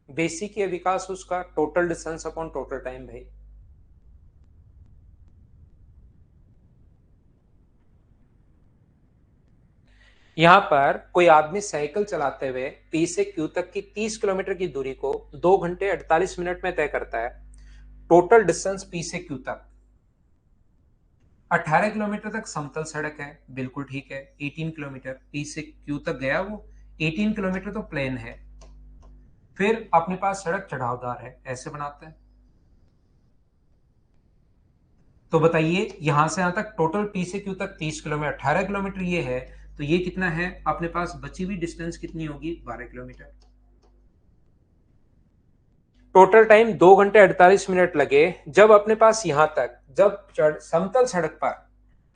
बेसिक या विकास उसका total distance upon total time भाई। यहाँ पर कोई आदमी साइकिल चलाते हुए पी से क्यू तक की 30 किलोमीटर की दूरी को 2 घंटे 48 मिनट में तय करता है। टोटल डिस्टेंस पी से क्यू तक 18 किलोमीटर तक समतल सड़क है, बिल्कुल ठीक है। 18 किलोमीटर पी से क्यू तक गया वो, 18 किलोमीटर तो प्लेन है। फिर अपने पास सड़क चढ़ावदार है, ऐसे बनाते हैं। तो बताइए यहां से यहां तक टोटल पी से क्यू तक 30 किलोमीटर, 18 किलोमीटर ये है, तो ये कितना है अपने पास, बची हुई डिस्टेंस कितनी होगी, 12 किलोमीटर। टोटल टाइम 2 घंटे 48 मिनट लगे जब अपने पास यहां तक, जब समतल सड़क पर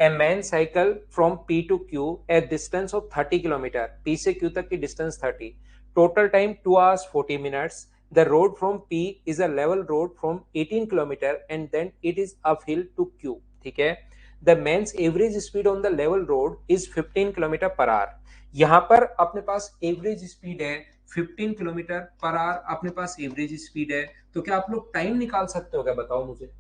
a man cycle from P to Q a distance of 30 kilometre, P से क्यू तक की distance 30, total time 2 hours 40 minutes। The road from P is a level road from 18 kilometre and then it is uphill to Q, ठीक है। The man's average speed on the level road is 15 kilometre per hour. यहां पर अपने पास average speed है 15 kilometre per our, अपने पास average speed है, तो क्या आप लोग टाइम निकाल सकते हो क्या, बताओ मुझे।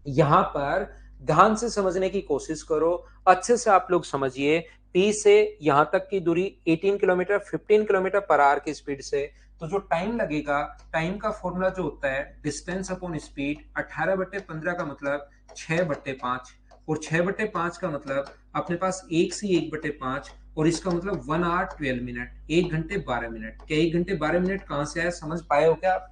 यहां पर ध्यान से समझने की कोशिश करो, अच्छे से आप लोग समझिए। पी से यहां तक की दूरी 18 किलोमीटर 15 किलोमीटर पर आवर की स्पीड से, तो जो टाइम लगेगा, टाइम का फॉर्मूला जो होता है डिस्टेंस अपॉन स्पीड, 18/15 का मतलब 6/5, और 6/5 का मतलब अपने पास 1 से 1/5, और इसका मतलब 1 hour 12 minute, 1 घंटे 12 मिनट। क्या 1 घंटे 12 मिनट कहां से आया, समझ पाए हो क्या आप।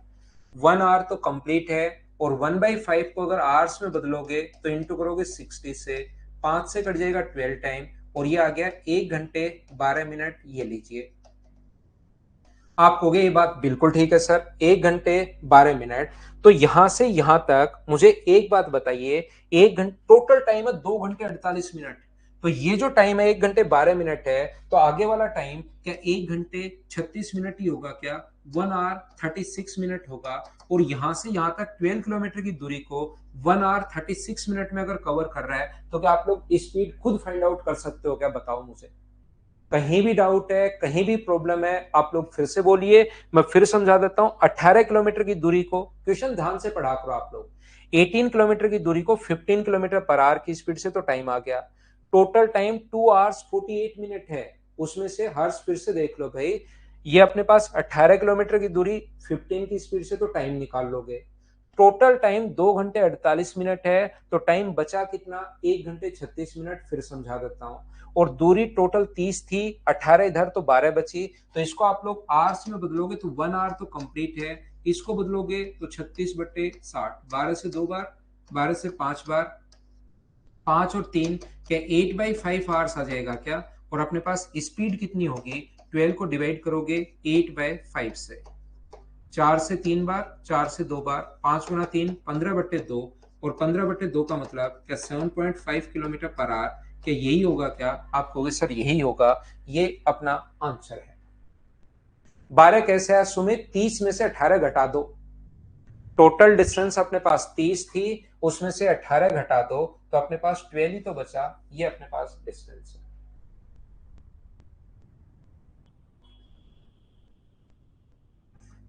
1 hour तो कंप्लीट है, और 1/5 को अगर आवर्स में बदलोगे तो इंटू करोगे 60 से, 5 से कट जाएगा 12 टाइम, और ये आ गया 1 घंटे 12 मिनट। ये लीजिए, आप कहोगे ये बात बिल्कुल ठीक है सर, 1 घंटे 12 मिनट। तो यहां से यहां तक मुझे एक बात बताइए, 1 घंटे टोटल टाइम है 2 घंटे 48 मिनट, तो ये जो टाइम है 1 घंटे 12 मिनट है, तो आगे वाला टाइम क्या 1 घंटे 36 मिनट ही होगा क्या, 1 hour 36 मिनट होगा। और यहां से यहां तक 12 किलोमीटर की दूरी को 1 hour 36 मिनट में अगर कवर कर रहा है, तो क्या आप लोग स्पीड खुद फाइंड आउट कर सकते हो क्या, बताओ मुझे। कहीं भी डाउट है, कहीं भी प्रॉब्लम है, आप लोग फिर से बोलिए, मैं फिर समझा देता हूं। 18 किलोमीटर की दूरी को, क्वेश्चन ध्यान से पढ़ा करो आप लोग, 18 किलोमीटर की दूरी को 15 किलोमीटर पर आवर की स्पीड से तो टाइम आ गया। टोटल टाइम 2 hours 48 मिनट है, उसमें से हर्ष फिर से देख लो भाई, ये अपने पास 18 किलोमीटर की दूरी 15 की स्पीड से तो टाइम निकाल लोगे, टोटल टाइम 2 घंटे 48 मिनट है, तो टाइम बचा कितना, 1 घंटे 36 मिनट। फिर समझा देता हूं। और दूरी टोटल 30 थी, 18 इधर तो 12 बची। तो इसको आप लोग आवर्स में बदलोगे तो 1 आवर तो कंप्लीट है। इसको बदलोगे तो 36/60, 12 से 2 बार, 12 से 5 बार, 5 और 3, क्या 8/5 आवर्स आ जाएगा क्या। और अपने पास स्पीड कितनी होगी, 12 को डिवाइड करोगे 8/5 से, 4 से 3 बार, 4 से 2 बार, 5 गुना 3, 15/2। और 15/2 का मतलब क्या 7.5 किलोमीटर पर आवर। क्या यही होगा क्या, आप कहोगे सर यही होगा। ये अपना आंसर है। 12 कैसे है सुमित, 30 में से 18 घटा दो। टोटल डिस्टेंस अपने पास 30 थी, उसमें से 18 घटा दो तो अपने पास 12 ही तो बचा। ये अपने पास डिस्टेंस है।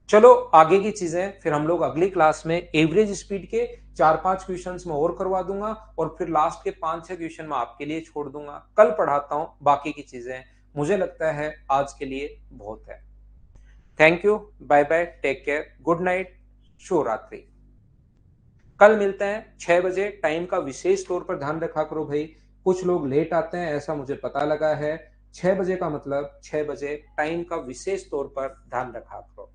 चलो आगे की चीजें फिर हम लोग अगली क्लास में एवरेज स्पीड के 4-5 क्वेश्चंस में और करवा दूंगा, और फिर लास्ट के 5-6 क्वेश्चन में आपके लिए छोड़ दूंगा। कल पढ़ाता हूं बाकी की चीजें। मुझे लगता है आज के लिए बहुत है। Thank you, bye bye, take care, good night, शुभ रात्रि। कल मिलते हैं 6 बजे। टाइम का विशेष तौर पर ध्यान रखा करो भाई, कुछ लोग लेट आते हैं ऐसा मुझे पता लगा है। 6 बजे का मतलब 6 बजे, टाइम का विशेष तौर पर ध्यान रखा करो।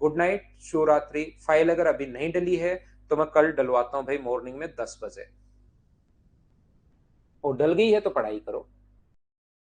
गुड नाइट, शुभ रात्रि। फाइल अगर अभी नहीं डली है तो मैं कल डलवाता हूं भाई मॉर्निंग में 10 बजे। और डल गई है तो पढ़ाई करो।